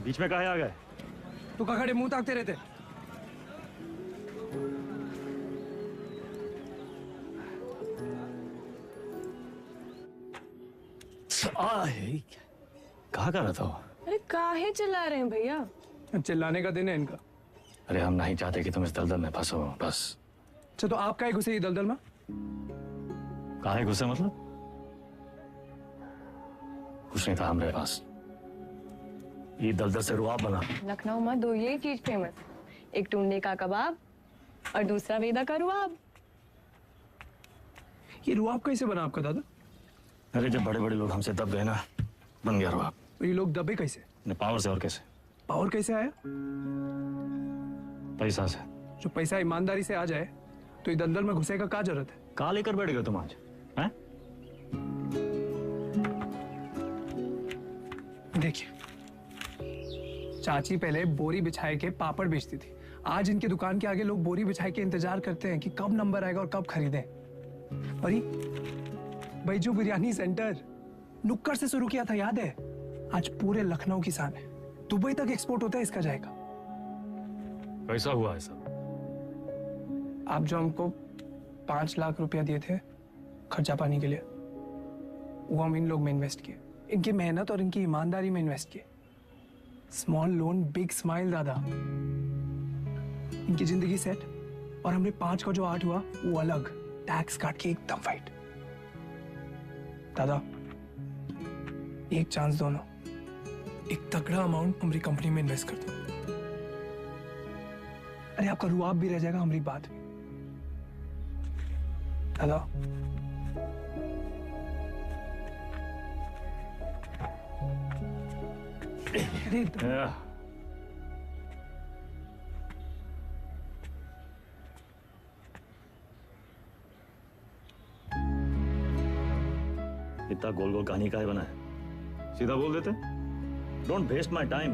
बीच में काहे आ गए? तू का खड़े मुंह ताकते रहते। कहा कर रहा था? अरे काहे चिल्ला रहे हैं भैया? चिल्लाने का दिन है इनका। अरे हम नहीं चाहते कि तुम इस दलदल में फंसो, बस। अच्छा तो आप काहे घुसे ये दलदल में? काहे घुसे मतलब? कुछ नहीं था हमारे पास। ये दलदल से रुआब बना। लखनऊ में दो यही चीज फेमस, एक टुंडे का कबाब और दूसरा वेदा का रुआब। ये रुआब कैसे बना आपका दादा? अरे जब बड़े बड़े लोग हमसे दब गए ना, बन गया रुआब। तो ये लोग दबे कैसे? पावर से। और कैसे? पावर कैसे आया? पैसा से। जो पैसा ईमानदारी से आ जाए तो ये दलदल में घुसे का क्या जरूरत है? कहाँ लेकर बैठ गए तुम आज? हैं? देखिए, चाची पहले बोरी बिछाए के पापड़ बेचती थी। आज इनके दुकान के आगे लोग बोरी बिछाए के इंतजार करते हैं कि कब नंबर आएगा और कब खरीदें। और बैजू बिरयानी सेंटर नुक्कड़ से शुरू किया था, याद है? आज पूरे लखनऊ की शान है। दुबई तक एक्सपोर्ट होता है इसका जाएगा। कैसा हुआ है सब? आप जो हमको 5 लाख रुपया दिए थे खर्चा पानी के लिए, वो हम इन लोग में इन्वेस्ट किए। इनकी मेहनत और इनकी ईमानदारी में इन्वेस्ट किए। स्मॉल लोन बिग स्माइल दादा। इनकी जिंदगी सेट और हमने 5 का जो 8 हुआ वो अलग, टैक्स काट के एकदम फाइट। दादा एक चांस दो ना, एक तगड़ा अमाउंट हमारी कंपनी में इन्वेस्ट कर दो। अरे आपका रुआब भी रह जाएगा हमारी बात में। दादा इतना गोल गोल कहानी काहे बना है? सीधा बोल देते। Don't waste my time.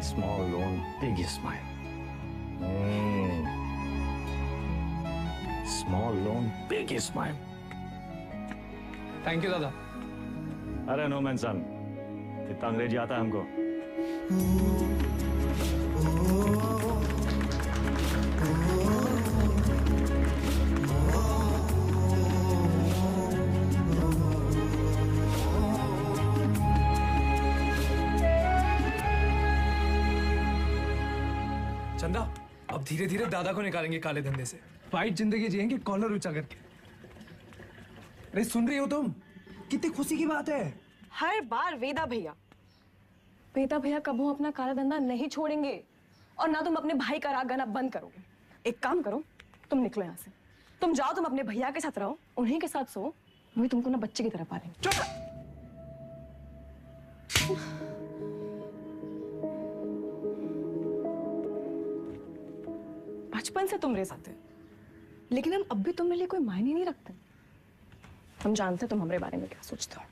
Small loan big smile. Small loan big smile. Thank you दादा। अरे नो मैन सन, इतना अंग्रेजी आता है हमको। चंदा अब धीरे धीरे दादा को निकालेंगे काले धंधे से, फाइट जिंदगी जिएंगे कॉलर ऊंचा करके। अरे सुन रही हो तुम? कितनी खुशी की बात है। हर बार वेदा भैया कबू अपना काला धंधा नहीं छोड़ेंगे और ना तुम अपने भाई का राग गाना बंद करोगे। एक काम करो, तुम निकलो यहाँ से, तुम जाओ, तुम अपने भैया के साथ रहो, उन्हीं के साथ सो, वही तुमको ना बच्चे की तरह पालेंगे। बचपन से तुम मेरे साथ हो, लेकिन हम अब भी तुम्हारे लिए कोई मायने नहीं रखते। हम जानते तुम हमारे बारे में क्या सोचते हो।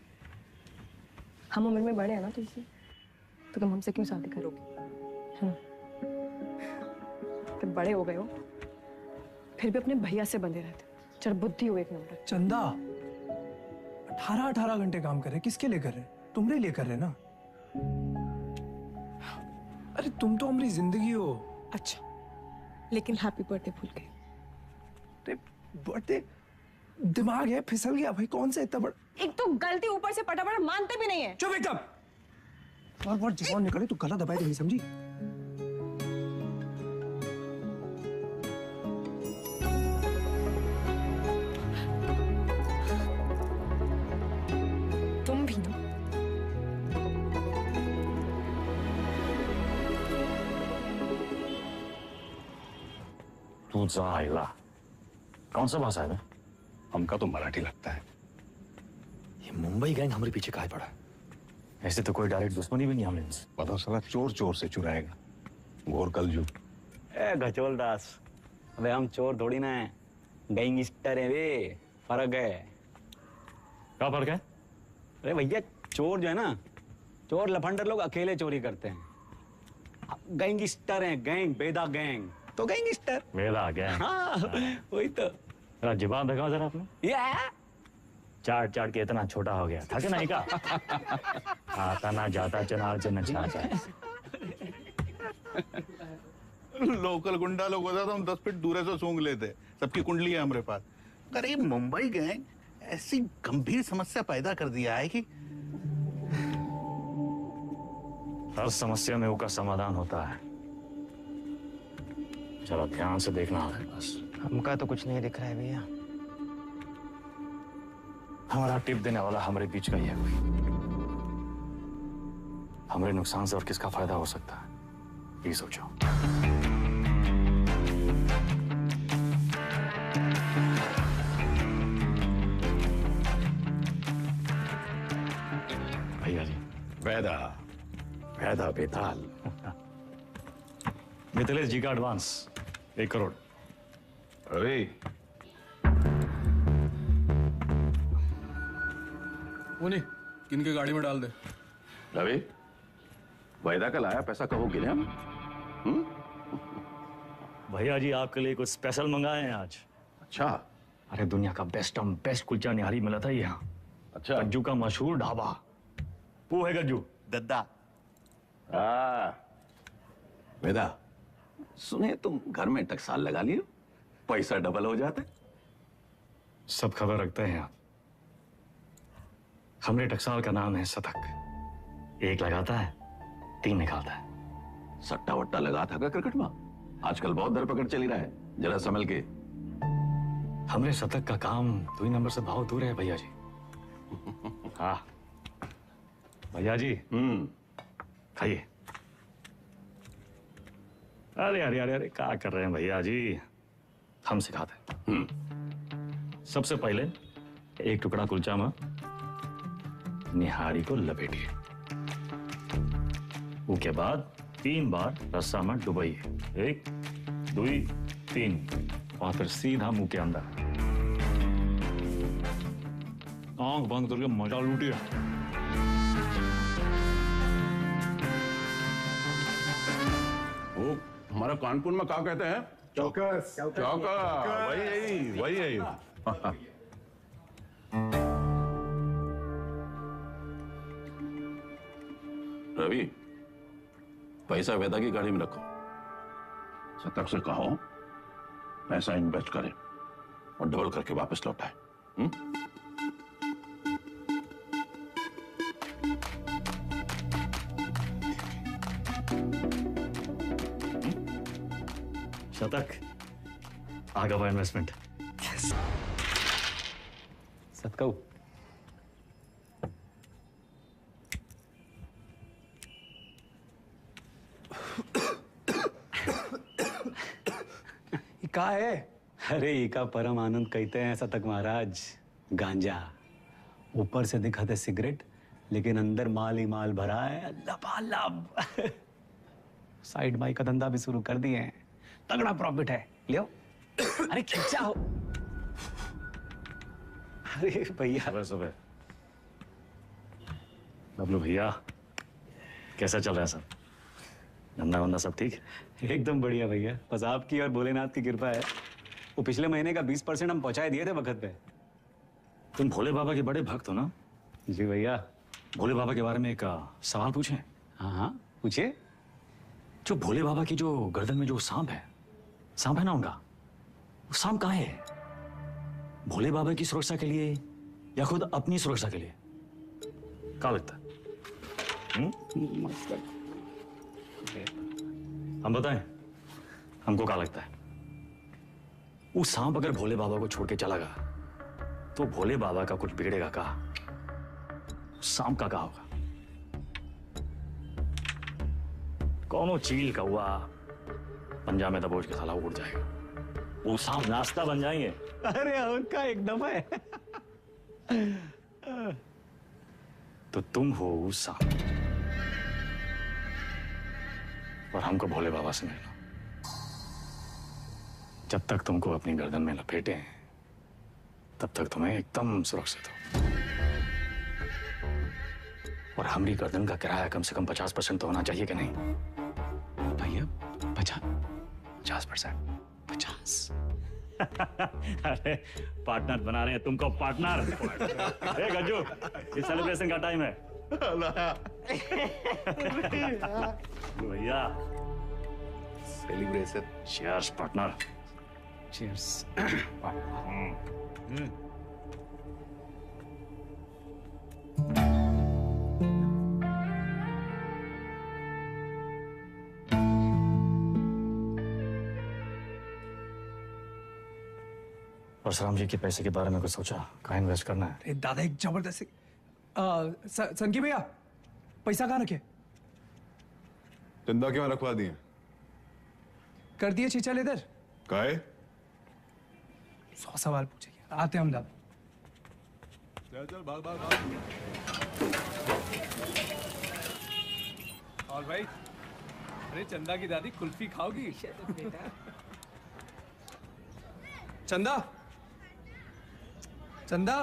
हम उम्र में बड़े हैं ना तुमसे, तो तुम हमसे क्यों शादी करोगे? तुम बड़े हो गए हो, फिर भी अपने भैया से बंधे रहते, चल बुद्धि हो एक नंबर। चंदा 18 घंटे काम कर रहे, किसके लिए कर रहे? तुम्हारे लिए कर रहे ना। अरे तुम तो हमारी जिंदगी हो। अच्छा, लेकिन हैप्पी बर्थडे भूल गए। बर्थडे दिमाग है फिसल गया भाई, कौन सा इतना बड़ा। एक तो गलती ऊपर से पटा मानते भी नहीं है। चुप एकदम। और जवान निकले तो गला दबाए तो नहीं समझी। तुम भी ना। तू जा आइला। कौन सा भाषा है? हमका तो मराठी लगता है। ये मुंबई गैंग हमारे पीछे काहे पड़ा? ऐसे तो कोई डायरेक्ट दुश्मनी भी नहीं हमने इनसे। पता चला चोर से चुराएगा। घोर कलजू। गचोल दास, अबे हम चोर थोड़ी ना है, गैंगस्टर है वे। फर्क है। क्या फर्क है? अरे भैया चोर जो है ना, चोर लफंडर लोग अकेले चोरी करते हैं। गैंगस्टर हैं, गैंग, बेदा गैंग तो गैंगस्टर। बेदा गैंग। हाँ, वही तो। जुबान दिखाओ जरा आपने। चाट चाट के इतना छोटा हो गया था कि नहीं का? आता ना जाता चनार से नचाता। लोकल गुंडा लोग होता तो हम 10 फीट दूर से सूंघ लेते। सबकी कुंडली है हमारे पास। अरे मुंबई गैंग ऐसी गंभीर समस्या पैदा कर दिया है कि हर समस्या में उसका समाधान होता है। चलो ध्यान से देखना है बस। हमका तो कुछ नहीं दिख रहा है भैया। हमारा टिप देने वाला हमारे बीच का ही है कोई। हमारे नुकसान से और किसका फायदा हो सकता है, ये सोचो। भैया जी। वैदा बेताल। मिथिलेश जी का एडवांस 1 करोड़। अरे उन्हीं किनके गाड़ी में डाल दे। रवि, वैदा का लाया पैसा कहो गिने हम? भैया जी आपके लिए कुछ स्पेशल मंगाए हैं आज। अच्छा। अरे दुनिया का बेस्ट कुलचा निहारी मिला था यहाँ। अच्छा। गज्जू का मशहूर ढाबा। वो है गज्जू दद्दा। वेदा, सुने तुम घर में टकसाल लगा लियो, पैसा डबल हो जाते। सब खबर रखते हैं आप। हमरे टकसाल का नाम है सतक। एक लगाता है 3 निकालता है। सट्टा वट्टा लगा था क्या क्रिकेट में? आजकल बहुत धरपकड़ चली रहा है, जरा संभल के। हमरे शतक का काम 2 नंबर से बहुत दूर है भैया जी। हाँ भैया जी खाइए। अरे अरे अरे अरे क्या कर रहे हैं भैया जी, हम सिखाते हैं। सबसे पहले एक टुकड़ा कुलचा में निहारी को लपेटिए, उसके बाद 3 बार रस्सा में डुबाइए, 1 2 3, और फिर सीधा मुंह के अंदर। आंख बंद करके मजा लूटिए। वो हमारा कानपुर में क्या कहते हैं? चौकस। चौका, वही है। रवि, पैसा वेदा की गाड़ी में रखो। शतक से कहो पैसा इन्वेस्ट करे और डबल करके वापस लौटाए। शतक आगे हुआ इन्वेस्टमेंट। सतकऊ का है? अरे इका परम आनंद कहते हैं शतक महाराज। गांजा ऊपर से दिखाते सिगरेट, लेकिन अंदर माल ही माल भरा है लबालब। साइड बाई का धंधा भी शुरू कर दिए हैं, तगड़ा प्रॉफिट है। लियो अरे खींचा हो। अरे भैया सुबह बबलू भैया कैसा चल रहा है सब? धंधा वंदा सब ठीक? एकदम बढ़िया भैया, बस आपकी और भोलेनाथ की कृपा है। वो पिछले महीने का 20% हम पहुंचाए दिए थे वक्त पे। तुम भोले बाबा के बड़े भक्त हो ना? जी भैया। भोले बाबा के बारे में एक सवाल पूछें? हाँ पूछिए। जो भोले बाबा की जो गर्दन में जो सांप है ना उनका, वो सांप कहाँ है? भोले बाबा की सुरक्षा के लिए या खुद अपनी सुरक्षा के लिए? क्या लगता है? हम बताएं हमको क्या लगता है? वो सांप अगर भोले बाबा को छोड़ के चला गया तो भोले बाबा का कुछ बिगड़ेगा का? सांप का होगा? कौनो चील का हुआ पंजा में दबोच के साला उड़ जाएगा, वो सांप नाश्ता बन जाएंगे। अरे उनका एकदम है। तो तुम हो वो सांप और हमको भोले बाबा से मिलना। जब तक तुमको अपनी गर्दन में लपेटे हैं तब तक तुम्हें एकदम सुरक्षित हो। और हमारी गर्दन का किराया कम से कम 50% तो होना चाहिए कि नहीं भैया? 50%? अरे पार्टनर बना रहे हैं तुमको, पार्टनर। ए गज्जू, ये सेलिब्रेशन का टाइम है। भैया celebration. Cheers partner. Cheers. Parshuram ji के पैसे के बारे में कुछ सोचा? कहाँ इन्वेस्ट करना है? अरे दादा एक जबरदस्त संकी भैया पैसा कहाँ रखे? चंदा क्यों रखवा दिए? कर दिए चीचल इधर। काहे? 100 सवाल पूछेंगे, आते हम दादा। चल भाग। और भाई, अरे चंदा की दादी कुल्फी खाओगी? चंदा चंदा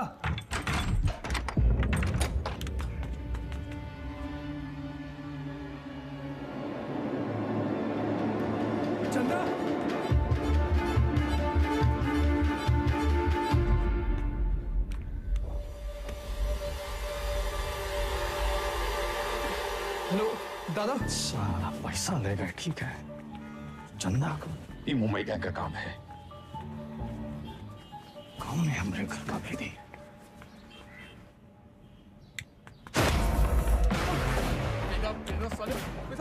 चंदा हेलो दादा। सारा पैसा ले गए, ठीक है। चंदा को ये मुंबई का काम है, कौन है हमारे घर का भेदी?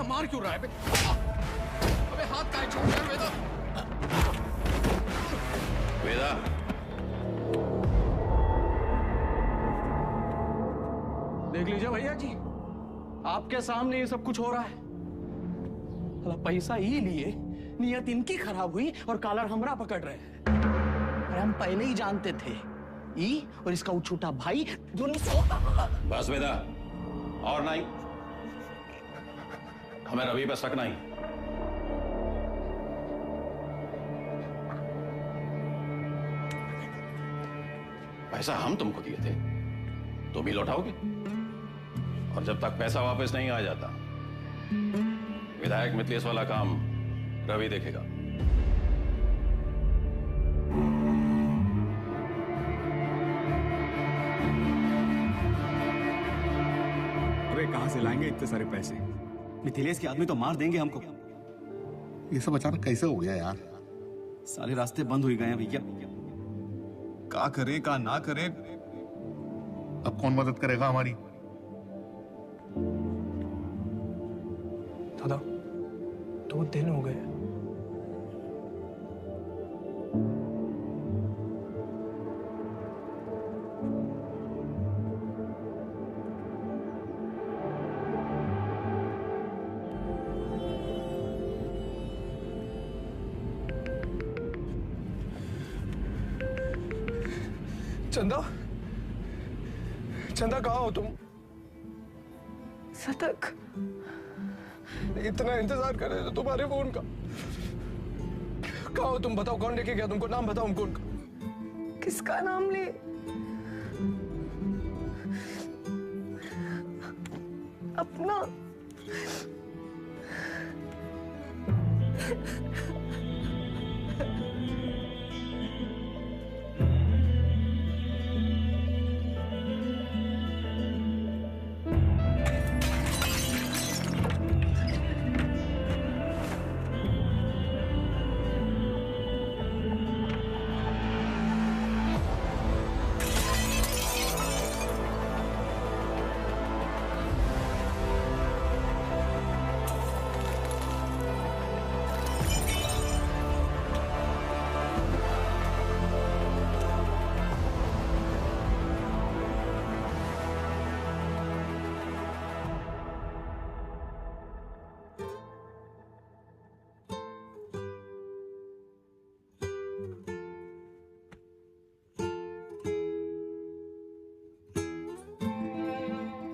ऐसा मार क्यों रहा है? अबे हाथ काहे छोड़ रहा है वेदा? वेदा, देख लीजिए भैया जी, आपके सामने ये सब कुछ हो रहा है। पैसा ही लिए, नियत इनकी खराब हुई और कॉलर हमरा पकड़ रहे हैं। अरे हम पहले ही जानते थे, ई और इसका वो छोटा भाई दोनों। बस वेदा, और नहीं, हमें रवि पर शक नहीं। पैसा हम तुमको दिए थे, तुम ही लौटाओगे, और जब तक पैसा वापस नहीं आ जाता विधायक मिथिलेश वाला काम रवि देखेगा। अबे कहां से लाएंगे इतने सारे पैसे? मिथिलेश के आदमी तो मार देंगे हमको। ये सब अचानक कैसे हो गया यार? सारे रास्ते बंद हो गए हैं भैया। का करें का ना करें? अब कौन मदद करेगा हमारी? दादा 2 दिन हो गए। चंदा, चंदा कहाँ हो तुम? सतक, इतना इंतजार कर रहे थे तुम्हारे फोन का। कहाँ हो तुम? बताओ कौन लेके गया तुमको? नाम बताओ हमको उनका। किसका नाम ले? अपना।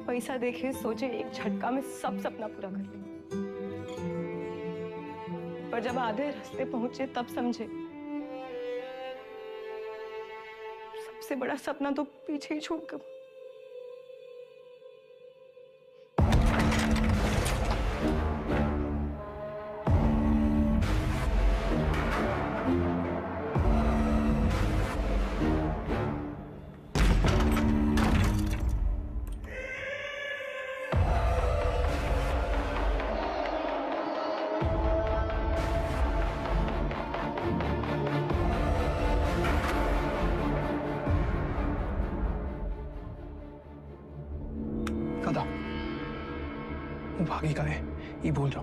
पैसा देखे सोचे एक झटका में सब सपना पूरा कर ले, पर जब आधे रास्ते पहुंचे तब समझे सबसे बड़ा सपना तो पीछे ही छूट गया। वो भागी का है ये भूल जाओ,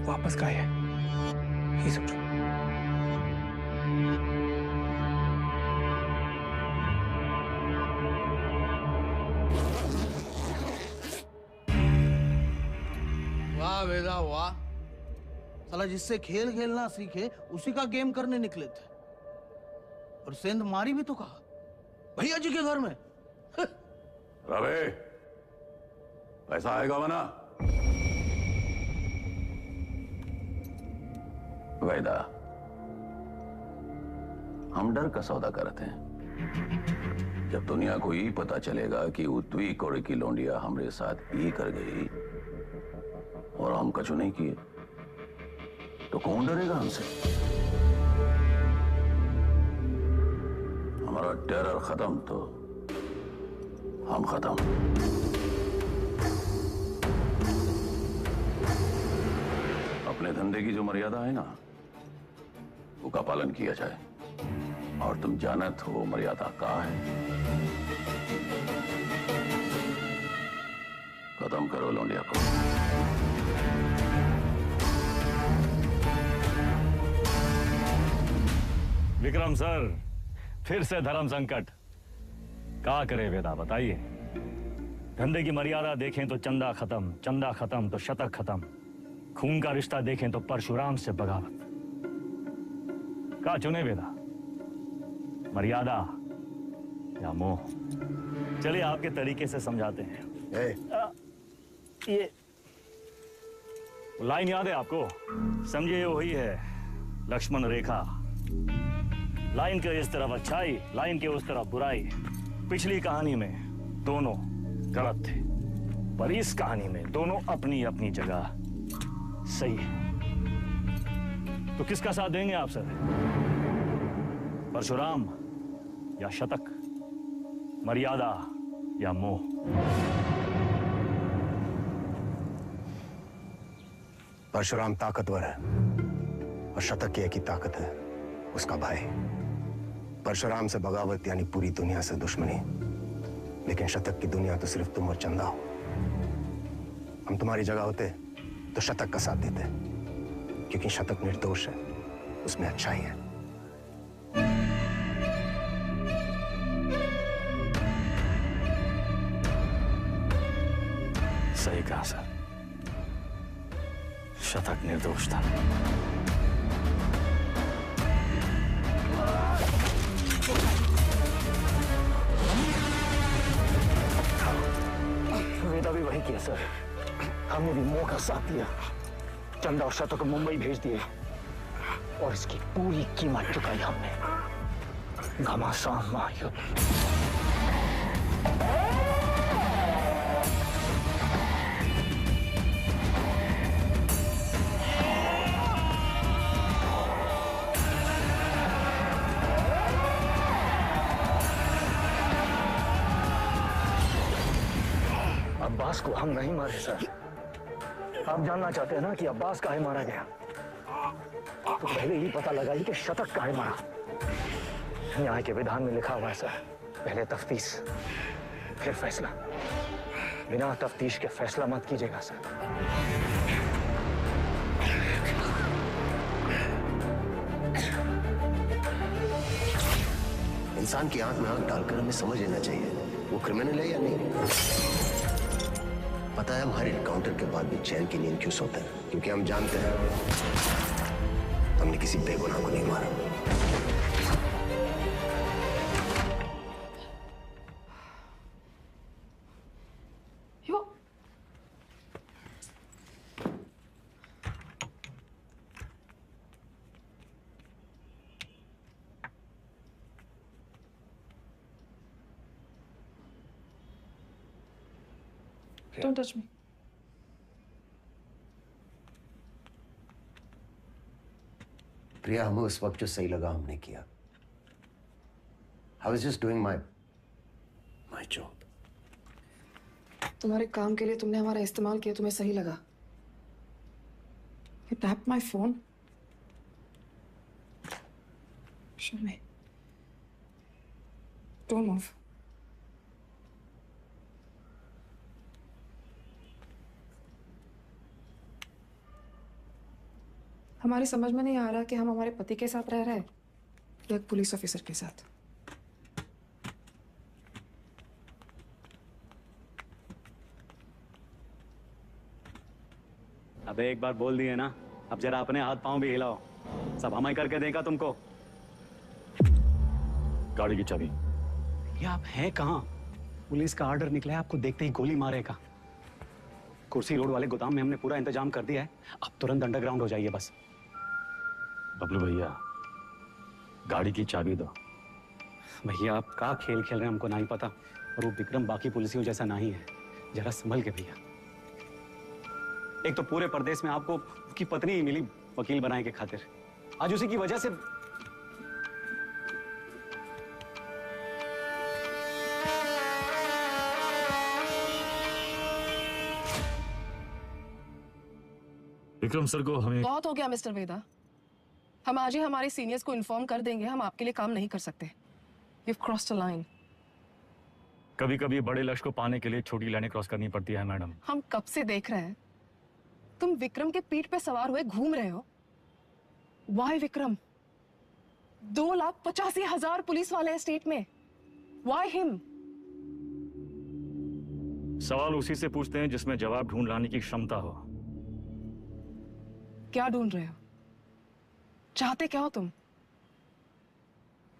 वापस का है ये समझो। वाह वेदा वाह, साला जिससे खेल खेलना सीखे उसी का गेम करने निकले थे, और सेंध मारी भी तो कहा भैया जी के घर में। रवे, पैसा आएगा वरना। वैदा, हम डर का सौदा करते हैं। जब दुनिया को ये पता चलेगा कि उत्वी कोड़े की लौंडिया हमारे साथ ये कर गई और हम कछु नहीं किए, तो कौन डरेगा हमसे? हमारा टेरर खत्म तो हम खत्म। अपने धंधे की जो मर्यादा है ना, उसका पालन किया जाए, और तुम जानत हो मर्यादा का है। खत्म करो लौंडिया को। विक्रम सर, फिर से धर्म संकट। क्या करे वेदा, बताइए। धंधे की मर्यादा देखें तो चंदा खत्म, चंदा खत्म तो शतक खत्म, खून का रिश्ता देखें तो परशुराम से बगावत। क्या चुने वेदा, मर्यादा या मोह? चलिए आपके तरीके से समझाते हैं। ये लाइन याद है आपको? समझिए वही है लक्ष्मण रेखा। लाइन के इस तरफ अच्छाई, लाइन के उस तरफ बुराई। पिछली कहानी में दोनों गलत थे, पर इस कहानी में दोनों अपनी अपनी जगह सही है। तो किसका साथ देंगे आप सर? परशुराम या शतक, मर्यादा या मोह? परशुराम ताकतवर है और शतक की एक ही ताकत है, उसका भाई। परशुराम से बगावत यानी पूरी दुनिया से दुश्मनी, लेकिन शतक की दुनिया तो सिर्फ तुम और चंदा हो। हम तुम्हारी जगह होते तो शतक का साथ देते, क्योंकि शतक निर्दोष है, उसमें अच्छाई है। सही कहा सर, शतक निर्दोष था। वेदा भी वही किया सर, हमने भी मोह का साथ दिया, चंदा और शतक को मुंबई भेज दिए और इसकी पूरी कीमत चुकाई हमने। घमासान महायुद्ध। अब्बास को हम नहीं मारे सर। आप जानना चाहते हैं ना कि अब्बास काहे मारा गया? तो पहले ही पता लगाइए कि शतक काहे मारा। न्याय के विधान में लिखा हुआ है सर, पहले तफ्तीश फिर फैसला। बिना तफ्तीश के फैसला मत कीजिएगा सर। इंसान की आंख में आंख डालकर हमें समझ लेना चाहिए वो क्रिमिनल है या नहीं। पता है हम हर एनकाउंटर के बाद भी चैन की नींद क्यों सोते हैं? क्योंकि हम जानते हैं हमने किसी बेगुनाह को नहीं मारा। Don't touch me. प्रिया, हमें उस वक्त जो सही लगा हमने किया। I was just doing my job. तुम्हारे काम के लिए तुमने हमारा इस्तेमाल किया, तुम्हें सही लगा। You tapped my phone. Show me. Don't move. हमारी समझ में नहीं आ रहा कि हम हमारे पति के साथ रह रहे हैं या एक पुलिस ऑफिसर के साथ। अबे एक बार बोल दिए ना, अब जरा अपने हाथ पांव भी हिलाओ। सब हम ही करके देगा तुमको। गाड़ी की चाबी। ये आप हैं कहाँ? पुलिस का ऑर्डर निकला है, आपको देखते ही गोली मारेगा। कुर्सी रोड वाले गोदाम में हमने पूरा इंतजाम कर दिया है, अब तुरंत अंडरग्राउंड हो जाइए बस। बबलू भैया, गाड़ी की चाबी दो। भैया आप क्या खेल खेल रहे हैं हमको नहीं पता, और वो विक्रम बाकी पुलिसियों जैसा नहीं है, जरा संभल के भैया। एक तो पूरे प्रदेश में आपको उसकी पत्नी ही मिली वकील बनाने के खातिर, आज उसी की वजह से। विक्रम सर को हमें बहुत हो गया मिस्टर वेदा, हम आज ही हमारे सीनियर्स को इन्फॉर्म कर देंगे, हम आपके लिए काम नहीं कर सकते। You've crossed a line. कभी कभी बड़े लक्ष्य को पाने के लिए छोटी लाइनें क्रॉस करनी पड़ती है मैडम। हम कब से देख रहे हैं तुम विक्रम के पीठ पे सवार हुए घूम रहे हो। Why विक्रम? 2,85,000 पुलिस वाले हैं स्टेट में। Why him? सवाल उसी से पूछते हैं जिसमें जवाब ढूंढ लाने की क्षमता हो। क्या ढूंढ रहे हो? चाहते क्या हो तुम?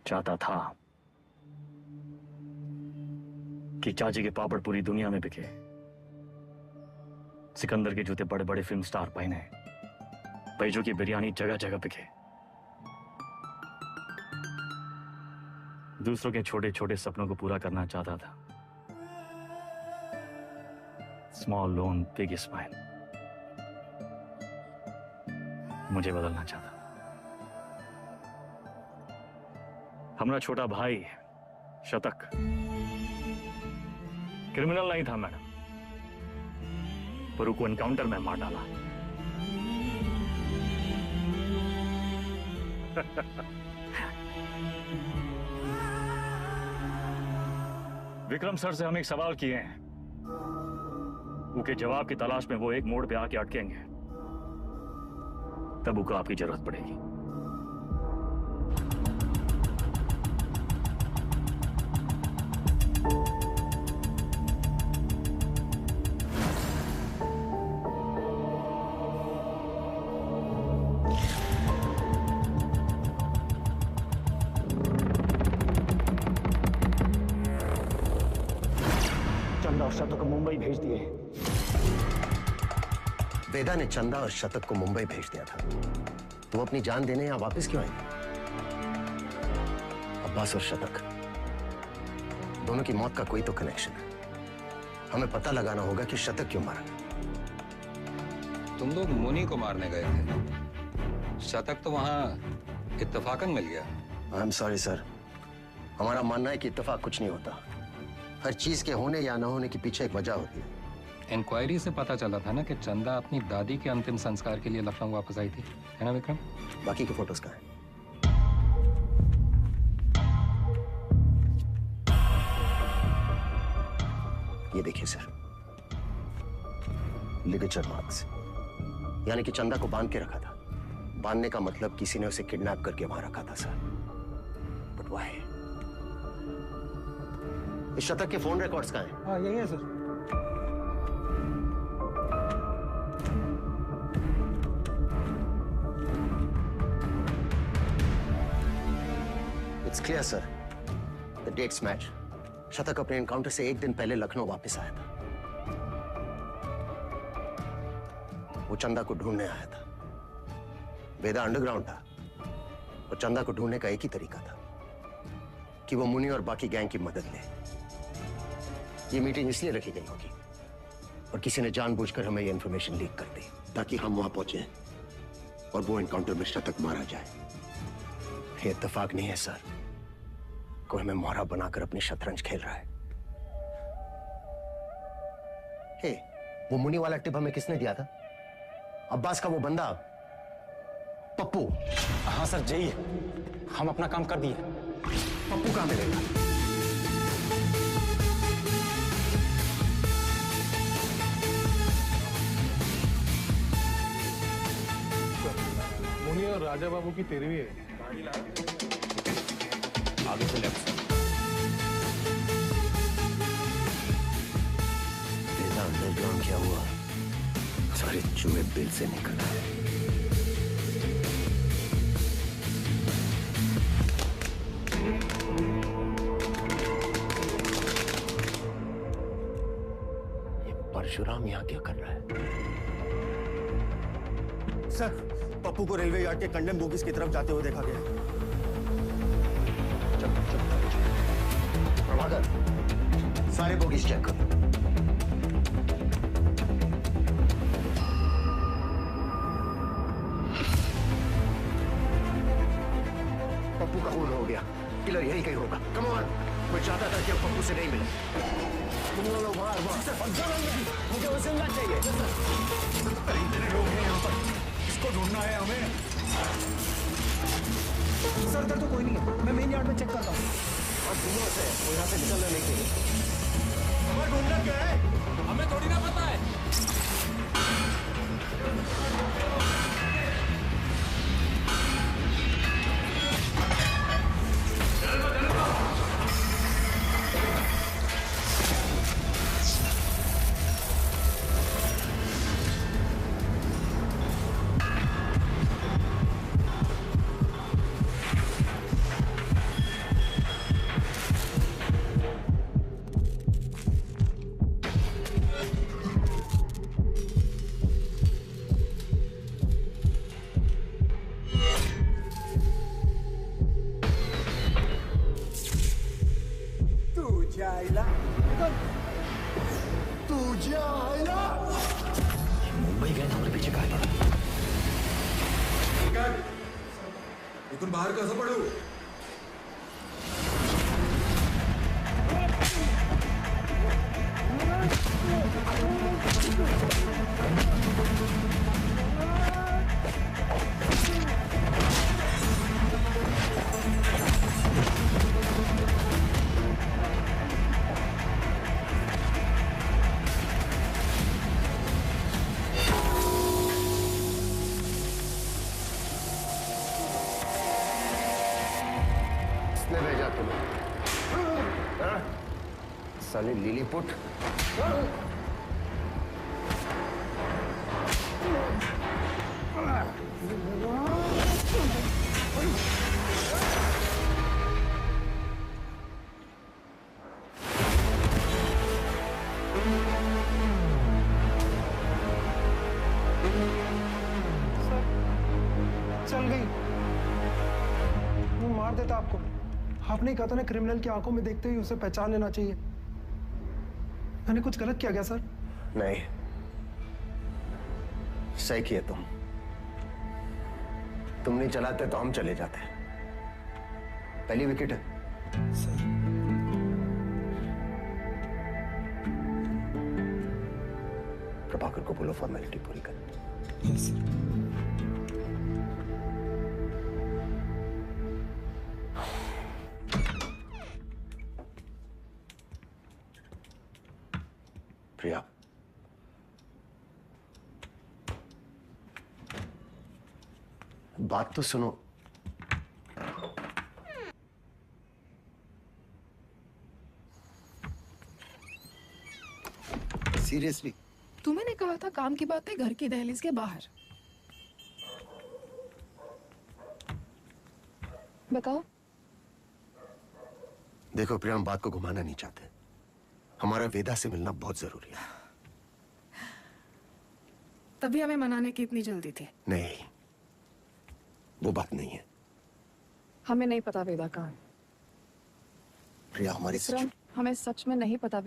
चाहता था कि चाची के पापड़ पूरी दुनिया में बिके, सिकंदर के जूते बड़े बड़े फिल्म स्टार पहने, बैजू की बिरयानी जगह जगह बिके, दूसरों के छोटे छोटे सपनों को पूरा करना चाहता था। Small loan big smile. मुझे बदलना चाहता। हमारा छोटा भाई शतक क्रिमिनल नहीं था मैडम, पर उसको एनकाउंटर में मार डाला। विक्रम सर से हम एक सवाल किए हैं, उसके जवाब की तलाश में वो एक मोड़ पे आके अटकेंगे, तब उसको आपकी जरूरत पड़ेगी। चंदा और शतक को मुंबई भेज दिए। वेदा ने चंदा और शतक को मुंबई भेज दिया था, तो वो अपनी जान देने यहां वापस क्यों आए? अब्बास और शतक दोनों की मौत का कोई तो कनेक्शन है। हमें पता लगाना होगा कि शतक क्यों मारा। तुम लोग मुनि को मारने गए थे, शतक तो वहां इत्तेफाकन मिल गया। आई एम सॉरी सर, हमारा मानना है कि इत्तेफाक कुछ नहीं होता। हर चीज के होने या न होने के पीछे एक वजह होती है। इंक्वायरी से पता चला था ना कि चंदा अपनी दादी के अंतिम संस्कार के लिए लखनऊ वापस आई थी, है ना विक्रम? बाकी के फोटोज कहाँ हैं? ये देखिए सर, लिगेचर मार्क्स, यानी कि चंदा को बांध के रखा था। बांधने का मतलब किसी ने उसे किडनैप करके वहां रखा था सर। But why? इस शतक के फोन रिकॉर्ड्स कहाँ हैं? हाँ यही है sir. It's clear, sir. The dates match. शतक अपने एनकाउंटर से एक दिन पहले लखनऊ वापस आया था। वो चंदा को ढूंढने आया था। वेदा अंडरग्राउंड था और चंदा को ढूंढने का एक ही तरीका था कि वो मुनि और बाकी गैंग की मदद ले। ये मीटिंग इसलिए रखी गई होगी और किसी ने जानबूझकर हमें ये इंफॉर्मेशन लीक कर दी ताकि हम वहां पहुंचे और वो एनकाउंटर में शतक मारा जाए। ये इत्तेफाक नहीं है सर, कोई हमें मोहरा बनाकर अपनी शतरंज खेल रहा है। हे, वो मुनि वाला टिप हमें किसने दिया था? अब्बास का वो बंदा पप्पू। हाँ सर, यही है। हम अपना काम कर दिए। पप्पू कहाँ मिलेगा? मुनि और राजा बाबू की तेरहवीं है। आगे से लेफ्ट। बेटा अंडरग्राउंड क्या हुआ? सारे चूहे बिल से निकल आए। ये परशुराम यहाँ क्या कर रहा है? सर, पप्पू को रेलवे यार्ड के कंडेम बोगीज की तरफ जाते हुए देखा गया। प्रभाकर, सारे बोगीज चेक करो। पप्पू का खून हो गया, किलर यही कहीं होगा। कम ऑन, मैं चाहता था कि पप्पू से नहीं मिले। तुम लोग मुझे वो जिंदा चाहिए। इतने लोग हैं यहाँ पर, इसको ढूंढना है हमें। सर इधर तो कोई नहीं है, मैं मेन यार्ड में चेक करता हूँ। और सुनो से, वो यहाँ से निकलना नहीं चाहिए। हमें ढूंढना क्या है? हमें थोड़ी ना पता है। तुझे आया मुंबई गए हमारे पीछे कहा पड़ा। इथून बाहेर कसं पडू? किसने भेजा तुम्हें? हाँ? साले लिलीपुट। चल गई। वो मार देता आपको। आपने कहा था ना क्रिमिनल की आंखों में देखते ही उसे पहचान लेना चाहिए। मैंने कुछ गलत किया क्या सर? नहीं, सही किए तुम नहीं चलाते तो हम चले जाते। पहली विकेट है। प्रभाकर को बोलो फॉर्मेलिटी पूरी कर। Yes sir. प्रिया, बात तो सुनो। सीरियसली? तुम्हें ने कहा था काम की बातें घर की दहलीज के बाहर। बताओ। देखो प्रिया, हम बात को घुमाना नहीं चाहते। हमारा वेदा से मिलना बहुत जरूरी है। तभी हमें मनाने की इतनी जल्दी थी। नहीं, वो बात नहीं है। हमें नहीं पता वेदा कहाँ है। प्रिया, हमारी हमें सच में नहीं पता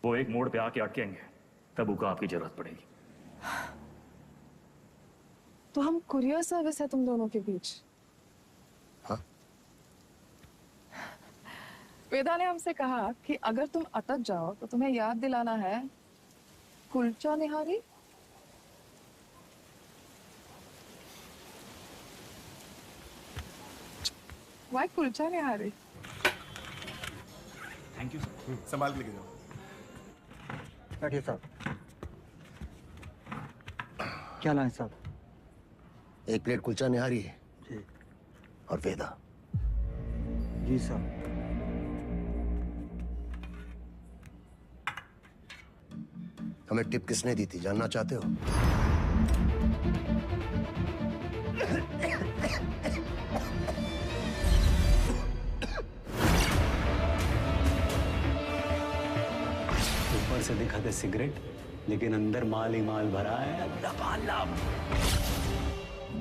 वो एक मोड़ पे आके अटकेंगे, तब उनको आपकी जरूरत पड़ेगी। तो हम कुरियर सर्विस है तुम दोनों के बीच। हाँ? वेदा ने हमसे कहा कि अगर तुम अटक जाओ तो तुम्हें याद दिलाना है kulcha nihari. Why kulcha nihari? Thank you sir. संभाल के लेके जाओ। बैठिए साहब। क्या लाए साहब? एक प्लेट कुलचा निहारी है जी। और वेदा। जी साहब। हमें टिप किसने दी थी, जानना चाहते हो? ऊपर से दिखाते सिगरेट, लेकिन अंदर माल ही माल भरा है लबालब।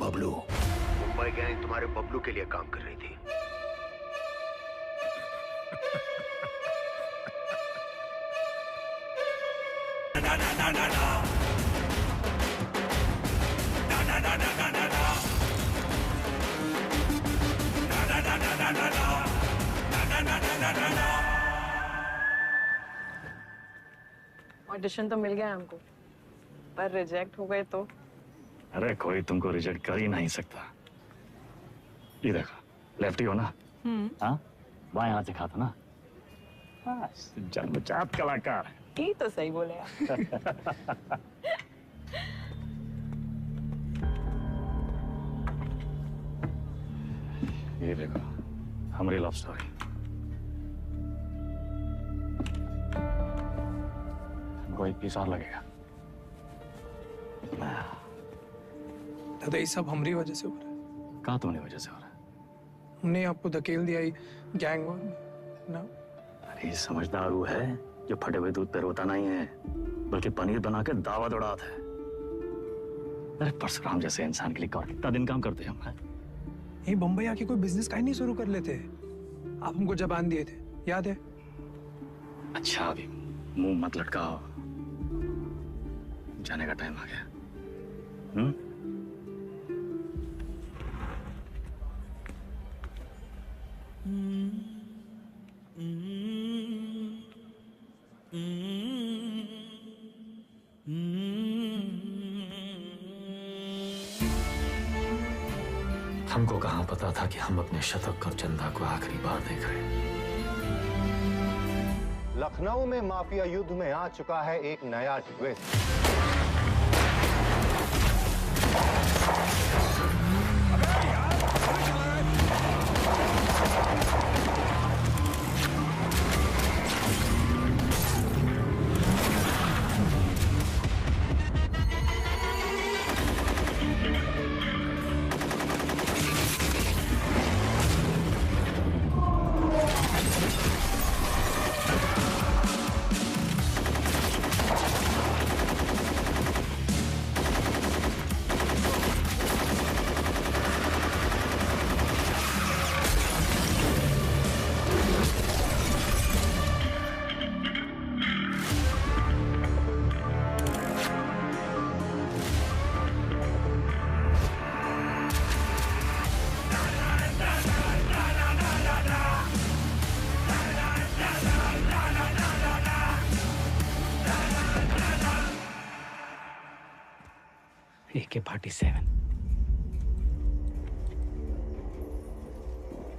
बबलू, मुंबई गैंग तुम्हारे बबलू के लिए काम कर रही थी। ऑडिशन तो मिल गया हमको, पर रिजेक्ट हो गए तो? अरे कोई तुमको रिजेक्ट कर ही नहीं सकता। ये देखो, लेफ्टी हो ना? हाँ, बाएं हाथ सिखा था ना? जन्मजात कलाकार। ये तो सही बोले आप। ये देखो, हमारी लव स्टोरी। हमको 1 पीस और लगेगा। दादा ये सब हमारी वजह से हो रहा है। कहाँ तुम्हारी वजह से हो रहा है? हमने आपको धकेल दिया ही गैंग वॉर ना। अरे समझदार वो है जो फटे हुए दूध पे रोता नहीं है, बल्कि पनीर बना के दावा दौड़ाता है। अरे परशुराम जैसे इंसान के लिए कौन कितना दिन काम करते हैं हम? यही बम्बई आके कोई बिजनेस का ही नहीं शुरू कर लेते। आप हमको जबान दिए थे, याद है? अच्छा अभी मुंह मत लटकाओ, जाने का टाइम आ गया। हमको कहां पता था कि हम अपने शतक और चंदा को आखिरी बार देख रहे हैं। लखनऊ में माफिया युद्ध में आ चुका है एक नया ट्विस्ट।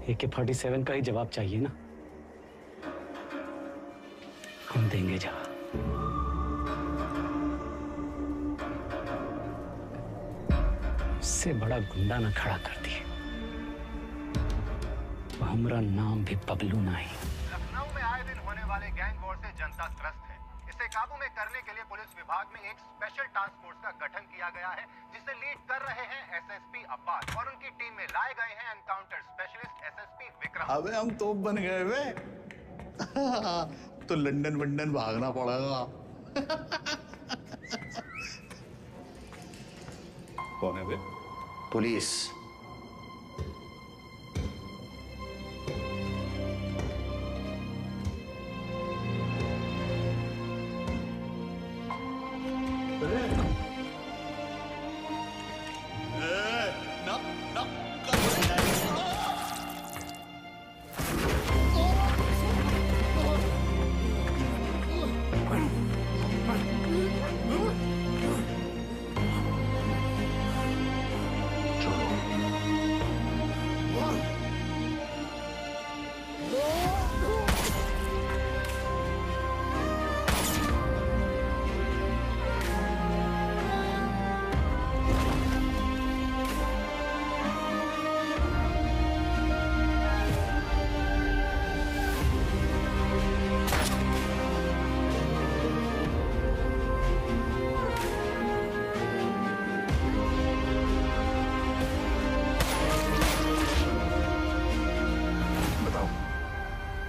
AK-47 का ही जवाब चाहिए ना, हम देंगे जवाब। उससे बड़ा गुंडा ना खड़ा कर दिए, तो हमारा नाम भी बबलू नहीं। लखनऊ में आए दिन होने वाले गैंग वॉर से जनता त्रस्त है। इसे काबू में करने के लिए पुलिस विभाग में एक स्पेशल टास्क फोर्स का गठन किया गया है, जिसे लीड कर रहे हैं SSP अब्बास और उनकी टीम में लाए गए हैं एनकाउंटर स्पेशलिस्ट SSP विक्रम। अबे हम तोप बन गए वे। तो लंदन वंदन भागना पड़ेगा। कौन है वे? पुलिस।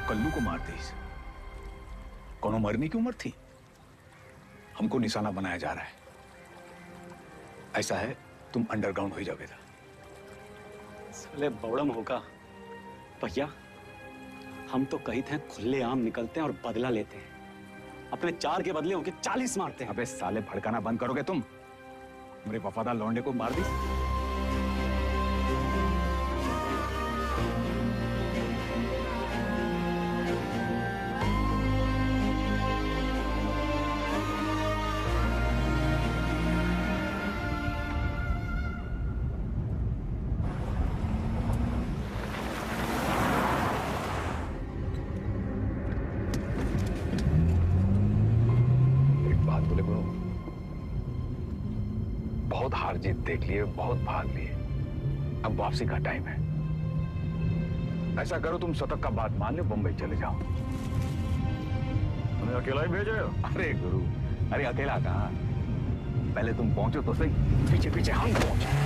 कल्लू को मार दी, कौनो मरने की उम्र थी। हमको निशाना बनाया जा रहा है। ऐसा है, तुम अंडरग्राउंड हो जाओगे। साले बौड़म होगा भैया, हम तो कही थे खुले आम निकलते हैं और बदला लेते हैं, अपने 4 के बदले होके 40 मारते हैं। अबे साले भड़काना बंद करोगे तुम? मेरे वफादार लौंडे को मार दी। बहुत हार जीत देख लिए, बहुत भाग लिए, अब वापसी का टाइम है। ऐसा करो, तुम शतक का बात मान लो, बम्बई चले जाओ। उन्हें अकेला ही भेजे? अरे गुरु, अरे अकेला कहाँ, पहले तुम पहुंचो तो सही। पीछे पीछे हम पहुंचे।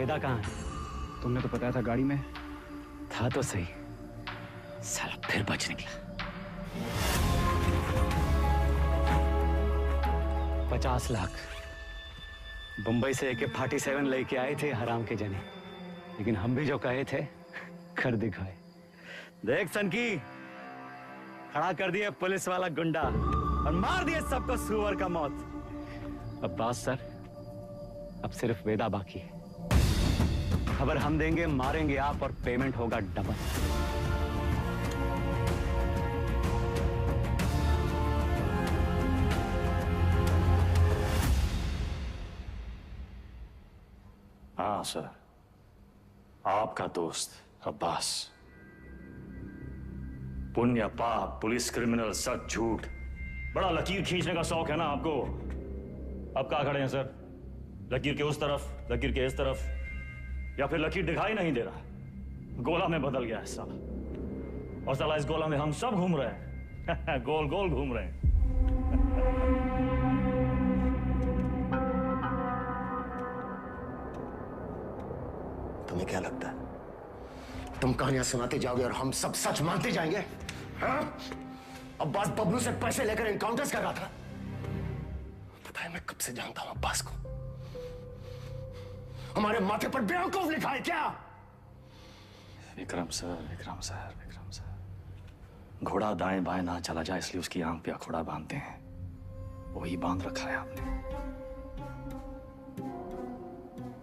वेदा कहाँ है? तुमने तो बताया था गाड़ी में। था तो सही, साला फिर बच निकला। 50 लाख बंबई से AK-47 लेके आए थे हराम के जने, लेकिन हम भी जो कहे थे कर दिखाए। देख सनकी, खड़ा कर दिए पुलिस वाला गुंडा और मार दिए सबको सुअर का मौत। अब्बास सर, अब सिर्फ वेदा बाकी है। खबर हम देंगे, मारेंगे आप और पेमेंट होगा डबल। हाँ सर, आपका दोस्त अब्बास। पुण्य पाप, पुलिस, क्रिमिनल, सच झूठ, बड़ा लकीर खींचने का शौक है ना आपको। अब कहाँ खड़े हैं सर? लकीर के उस तरफ, लकीर के इस तरफ, या फिर लकीर दिखाई नहीं दे रहा, गोला में बदल गया है साला। और साला इस गोला में हम सब घूम रहे हैं गोल गोल घूम रहे हैं। तुम्हें क्या लगता है तुम कहानियां सुनाते जाओगे और हम सब सच मानते जाएंगे? हाँ? अब्बास बबलू से पैसे लेकर एनकाउंटर्स कर रहा था। पता है मैं कब से जानता हूं अब्बास को। हमारे माथे पर बेवकूफ लिखा है क्या? Vikram sir, Vikram sir, Vikram sir, घोड़ा दाएं बाएं ना चला जाए इसलिए उसकी आंख पे अखोड़ा बांधते हैं, वही बांध रखा है आपने।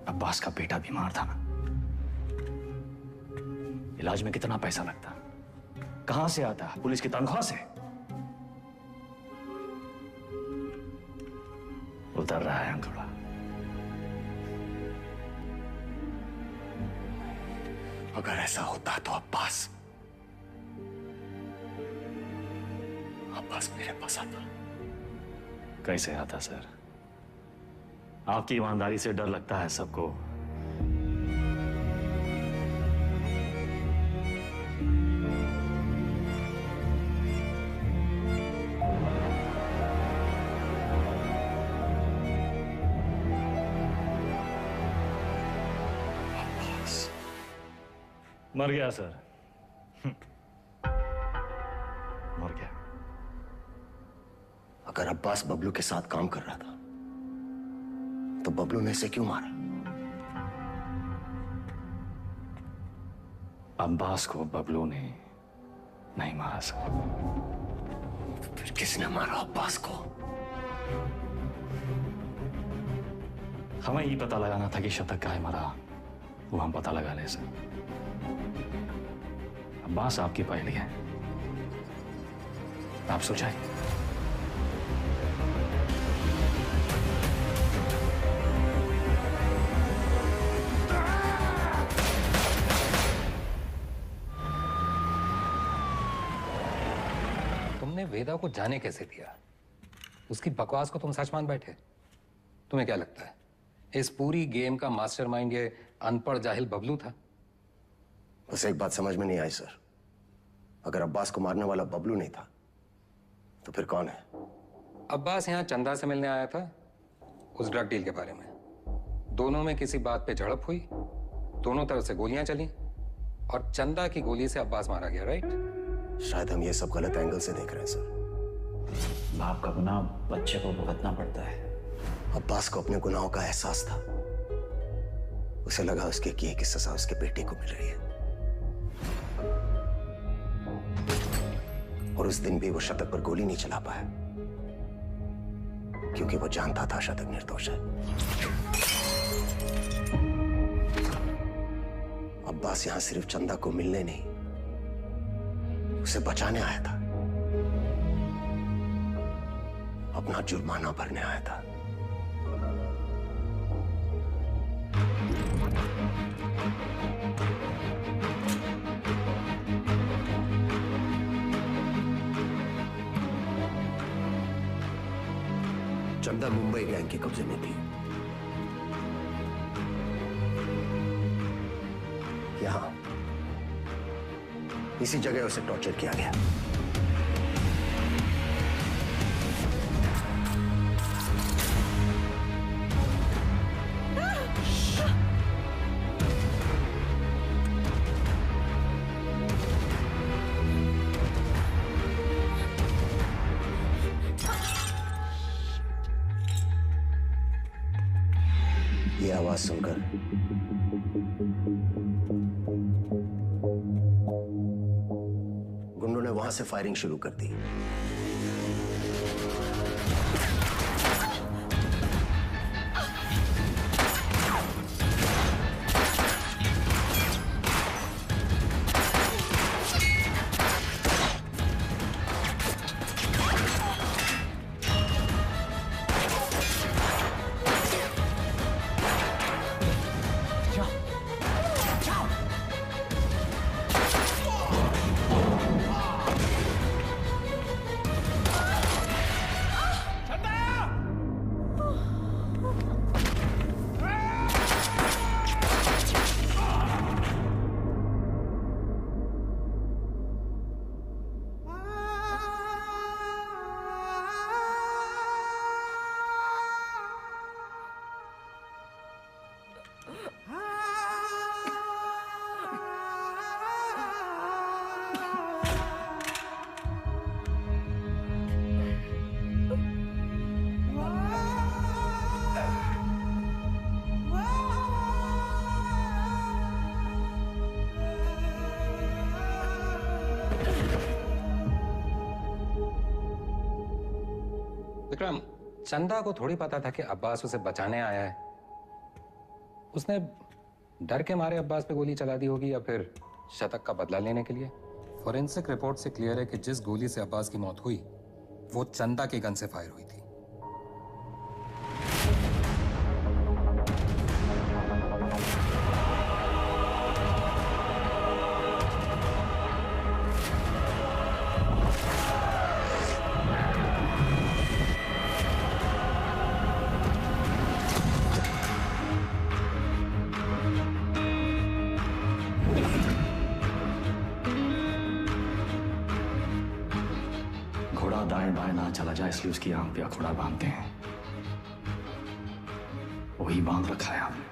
अब्बास का बेटा बीमार था ना, इलाज में कितना पैसा लगता, कहां से आता? पुलिस की तनख्वाह से। उतर रहा है अंगूठा। अगर ऐसा होता तो अब्बास मेरे पास आता। कैसे आता सर? आपकी ईमानदारी से डर लगता है सबको। मर गया सर, मर गया। अगर अब्बास बबलू के साथ काम कर रहा था तो बबलू ने इसे क्यों मारा? अब्बास को बबलू ने नहीं मारा सर। फिर किसने मारा अब्बास को? हमें ही पता लगाना था कि शतक काहे मरा, वो हम पता लगा ले सर। अब्बास आपकी पहली है, आप सुलझाइए। तुमने वेदा को जाने कैसे दिया? उसकी बकवास को तुम सच मान बैठे? तुम्हें क्या लगता है इस पूरी गेम का मास्टरमाइंड ये अनपढ़ जाहिल बबलू था? बस एक बात समझ में नहीं आई सर, अगर अब्बास को मारने वाला बबलू नहीं था तो फिर कौन है? अब्बास यहाँ चंदा से मिलने आया था उस ड्रग डील के बारे में। दोनों में किसी बात पे झड़प हुई, दोनों तरफ से गोलियां चली और चंदा की गोली से अब्बास मारा गया, राइट? शायद हम ये सब गलत एंगल से देख रहे हैं सर। बाप का गुनाह बच्चे को भुगतना पड़ता है। अब्बास को अपने गुनाहों का एहसास था, उसे लगा उसके किए की सजा उसके बेटे को मिल रही है, और उस दिन भी वो शतक पर गोली नहीं चला पाया क्योंकि वो जानता था शतक निर्दोष है। अब्बास यहां सिर्फ चंदा को मिलने नहीं, उसे बचाने आया था, अपना जुर्माना भरने आया था। चंदा मुंबई गैंग के कब्जे में थी। यहां इसी जगह उसे टॉर्चर किया गया। आवाज सुनकर गुंडों ने वहां से फायरिंग शुरू कर दी। विक्रम, चंदा को थोड़ी पता था कि अब्बास उसे बचाने आया है। उसने डर के मारे अब्बास पे गोली चला दी होगी या फिर शतक का बदला लेने के लिए। फॉरेंसिक रिपोर्ट से क्लियर है कि जिस गोली से अब्बास की मौत हुई वो चंदा के गन से फायर हुई थी। घोड़ा दाएं बाएं ना चला जाए इसलिए उसकी आंख पे अखोड़ा बांधते हैं। वही बांध रखा है आपने।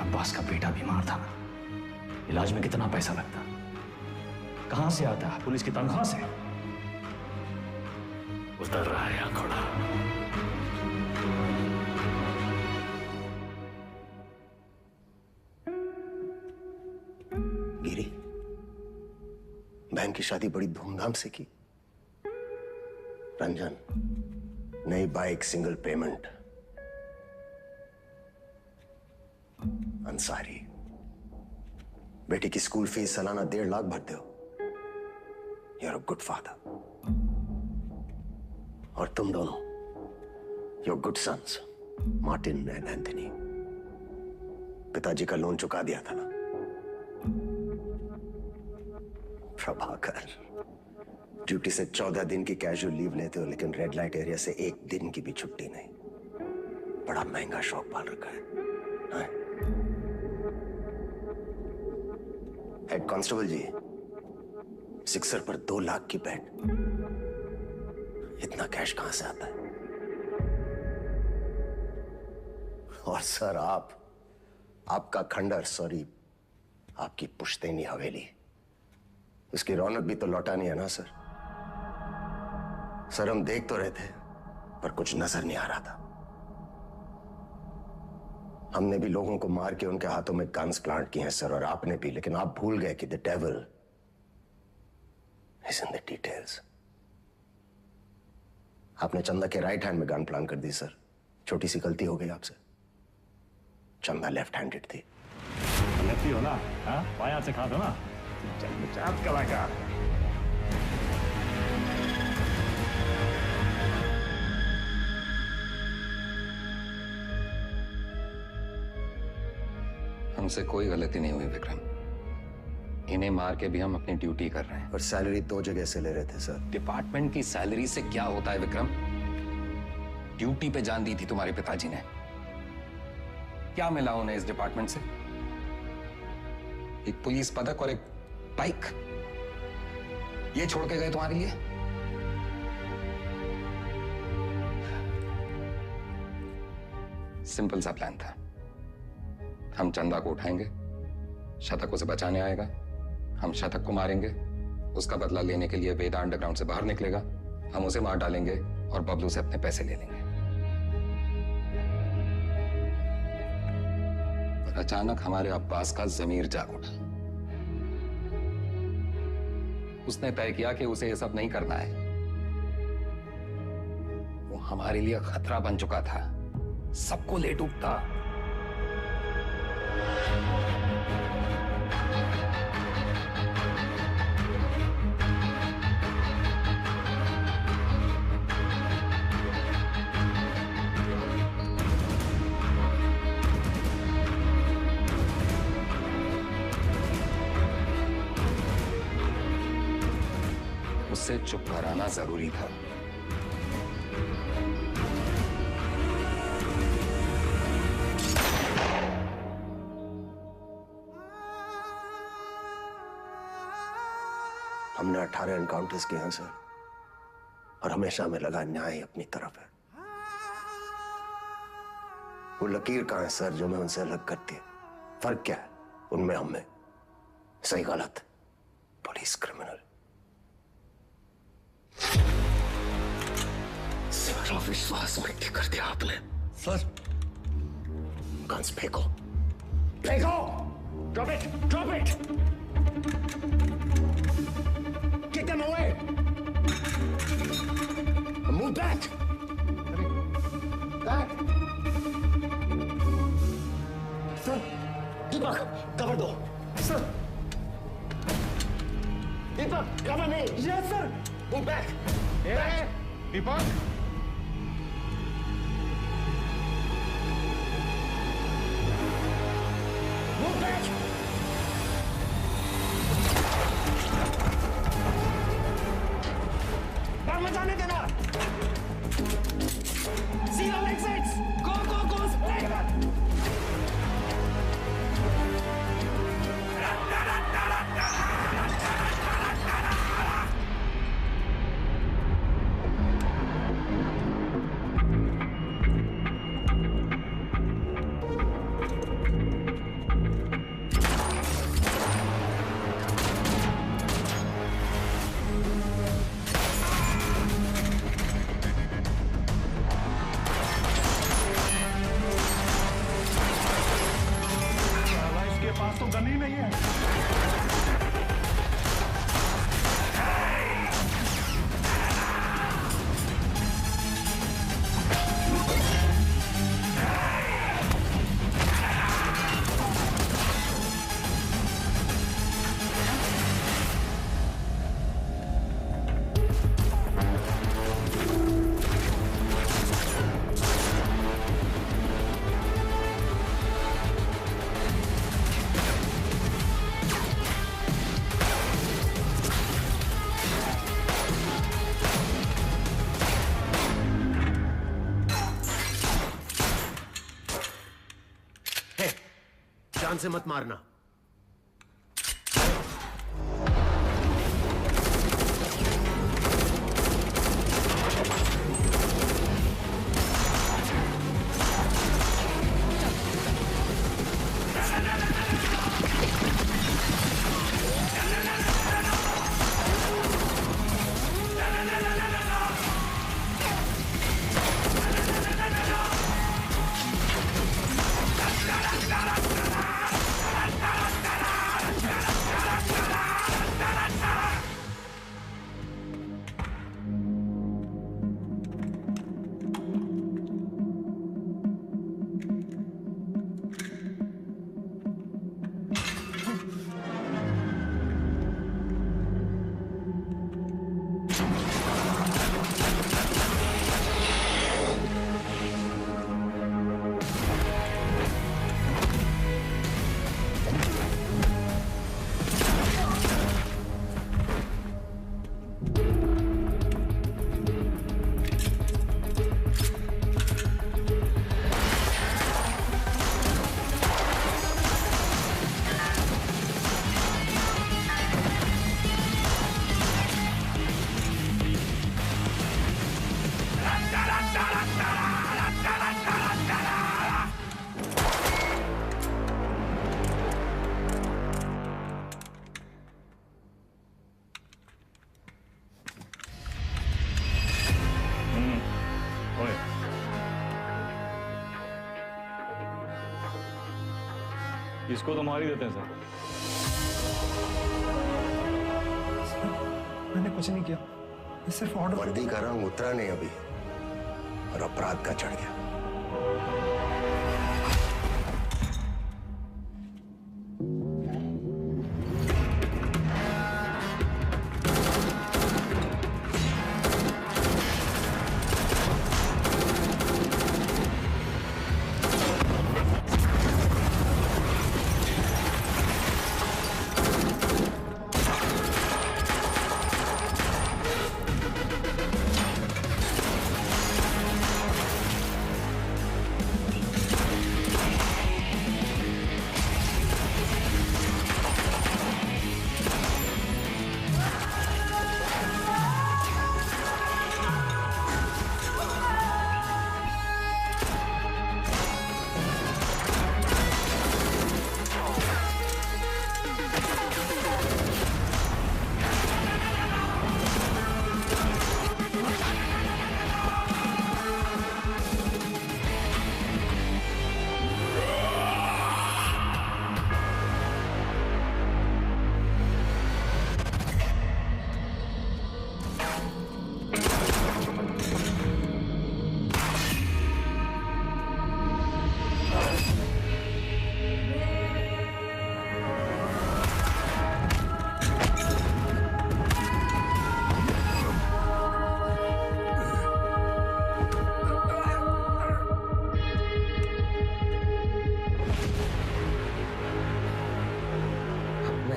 अब्बास का बेटा बीमार था ना, इलाज में कितना पैसा लगता, कहां से आता है? पुलिस की तनख्वाह से। उतर रहा है अखोड़ा। गिरी, बहन की शादी बड़ी धूमधाम से की। रंजन, नई बाइक, सिंगल पेमेंट। अंसारी, बेटी की स्कूल फीस सालाना 1.5 लाख भरते हो। You are a good father. और तुम दोनों, your good sons, Martin and Anthony. पिताजी का लोन चुका दिया था ना। प्रभाकर, ड्यूटी से 14 दिन की कैजुअल लीव लेते हो, लेकिन रेड लाइट एरिया से 1 दिन की भी छुट्टी नहीं। बड़ा महंगा शौक पाल रखा है। हेड कांस्टेबल जी, सिक्सर पर 2 लाख की बेट। इतना कैश कहां से आता है? और सर, आपका खंडर, सॉरी, आपकी पुश्तैनी हवेली, उसकी रौनक भी तो लौटानी है ना सर। सर, हम देख तो रहे थे पर कुछ नजर नहीं आ रहा था। हमने भी लोगों को मार के उनके हाथों में गन्स प्लांट किए हैं सर, और आपने भी, लेकिन आप भूल गए कि the devil is in the details. आपने चंदा के राइट हैंड में गन प्लांट कर दी सर। छोटी सी गलती हो गई आपसे। चंदा लेफ्ट हैंडेड थी। लेफ्टी हो ना? हाँ, बाएं से खा दो ना। चाप कलाकार। हमसे कोई गलती नहीं हुई विक्रम। इन्हें मार के भी हम अपनी ड्यूटी कर रहे हैं। और सैलरी 2 जगह से ले रहे थे सर। डिपार्टमेंट की सैलरी से क्या होता है विक्रम? ड्यूटी पे जान दी थी तुम्हारे पिताजी ने। क्या मिला उन्हें इस डिपार्टमेंट से? एक पुलिस पदक और एक बाइक, ये छोड़ के गए तुम्हारे लिए? सिंपल सा प्लान था। हम चंदा को उठाएंगे, शतक उसे बचाने आएगा, हम शतक को मारेंगे, उसका बदला लेने के लिए वेदा अंडरग्राउंड से बाहर निकलेगा, हम उसे मार डालेंगे और बबलू से अपने पैसे ले लेंगे। और अचानक हमारे अब्बास का जमीर जाग उठा। उसने तय किया कि उसे ये सब नहीं करना है। वो हमारे लिए खतरा बन चुका था, सबको ले डूबता। उससे चुप कराना जरूरी था। हमने 18 एनकाउंटर्स किए हैं सर, और हमेशा हमें लगा न्याय अपनी तरफ है। वो लकीर कहां है सर जो मैं उनसे अलग करती है? फर्क क्या है उनमें हम में? सही गलत, पुलिस क्रिमिनल। सारा विश्वास मिट्टी कर दिया आपने सर। गन्स फेंको, फेंको। Drop it, drop it. Get them away! Move back! Back! Sir, Deepak, cover दो. Sir! Deepak, cover me! Yes, sir! Move back! Back! Deepak! Move back! मत जाने देना। See all exits. Go, go, go. Spray. जान से मत मारना। इसको तो मार ही देते हैं सर। मैंने कुछ नहीं किया, मैं सिर्फ ऑर्डर। वर्दी का रंग उतरा नहीं अभी और अपराध का चढ़ गया।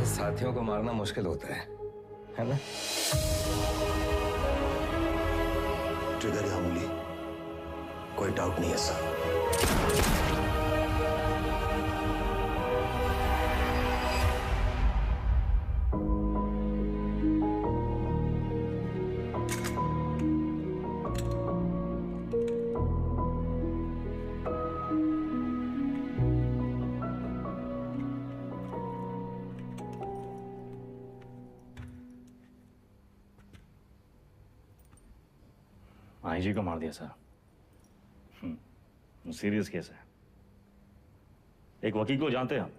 साथियों को मारना मुश्किल होता है ना? ट्रिगर या उंगली, कोई डाउट नहीं है सर। आईजी को मार दिया सर। सीरियस केस है। एक वकील को जानते हैं हम,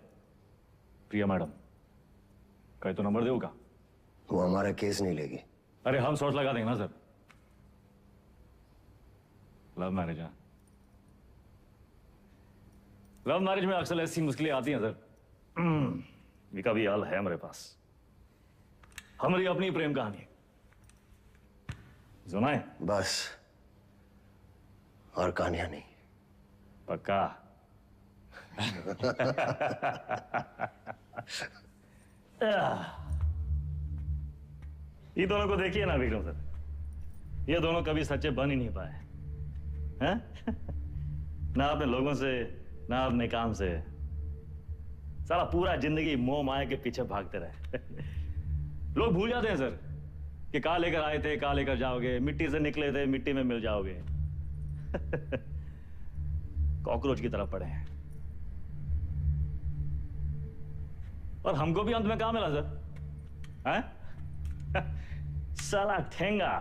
प्रिया मैडम। कहीं तो नंबर दे का। वो हमारा केस नहीं लेगी। अरे हम सोच लगा देंगे ना सर। लव मैरिज है। लव मैरिज में अक्सर ऐसी मुश्किलें आती हैं सर। विका भी हाल है हमारे पास। हमारी अपनी प्रेम कहानी सुनाए बस, और कहानियां नहीं। पक्का? ये दोनों को देखिए ना विक्रम सर, ये दोनों कभी सच्चे बन ही नहीं पाए हैं? ना अपने लोगों से, ना अपने काम से। सारा पूरा जिंदगी मोह माया के पीछे भागते रहे। लोग भूल जाते हैं सर कि कहां लेकर आए थे, कहां लेकर जाओगे। मिट्टी से निकले थे, मिट्टी में मिल जाओगे। कॉकरोच की तरफ पड़े हैं। और हमको भी अंत में कहां मिला सर? हैं? साला ठेंगा।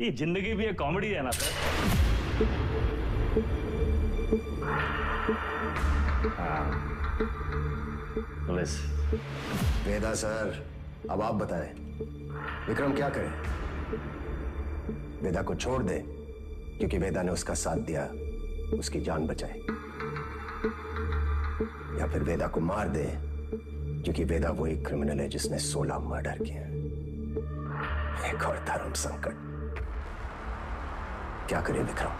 ये जिंदगी भी एक कॉमेडी है ना सर। पुलिस। वेदा सर, अब आप बताएं, विक्रम क्या करे? वेदा को छोड़ दे क्योंकि वेदा ने उसका साथ दिया, उसकी जान बचाई, या फिर वेदा को मार दे क्योंकि वेदा वही क्रिमिनल है जिसने 16 मर्डर किए। एक और धर्म संकट। क्या करे विक्रम?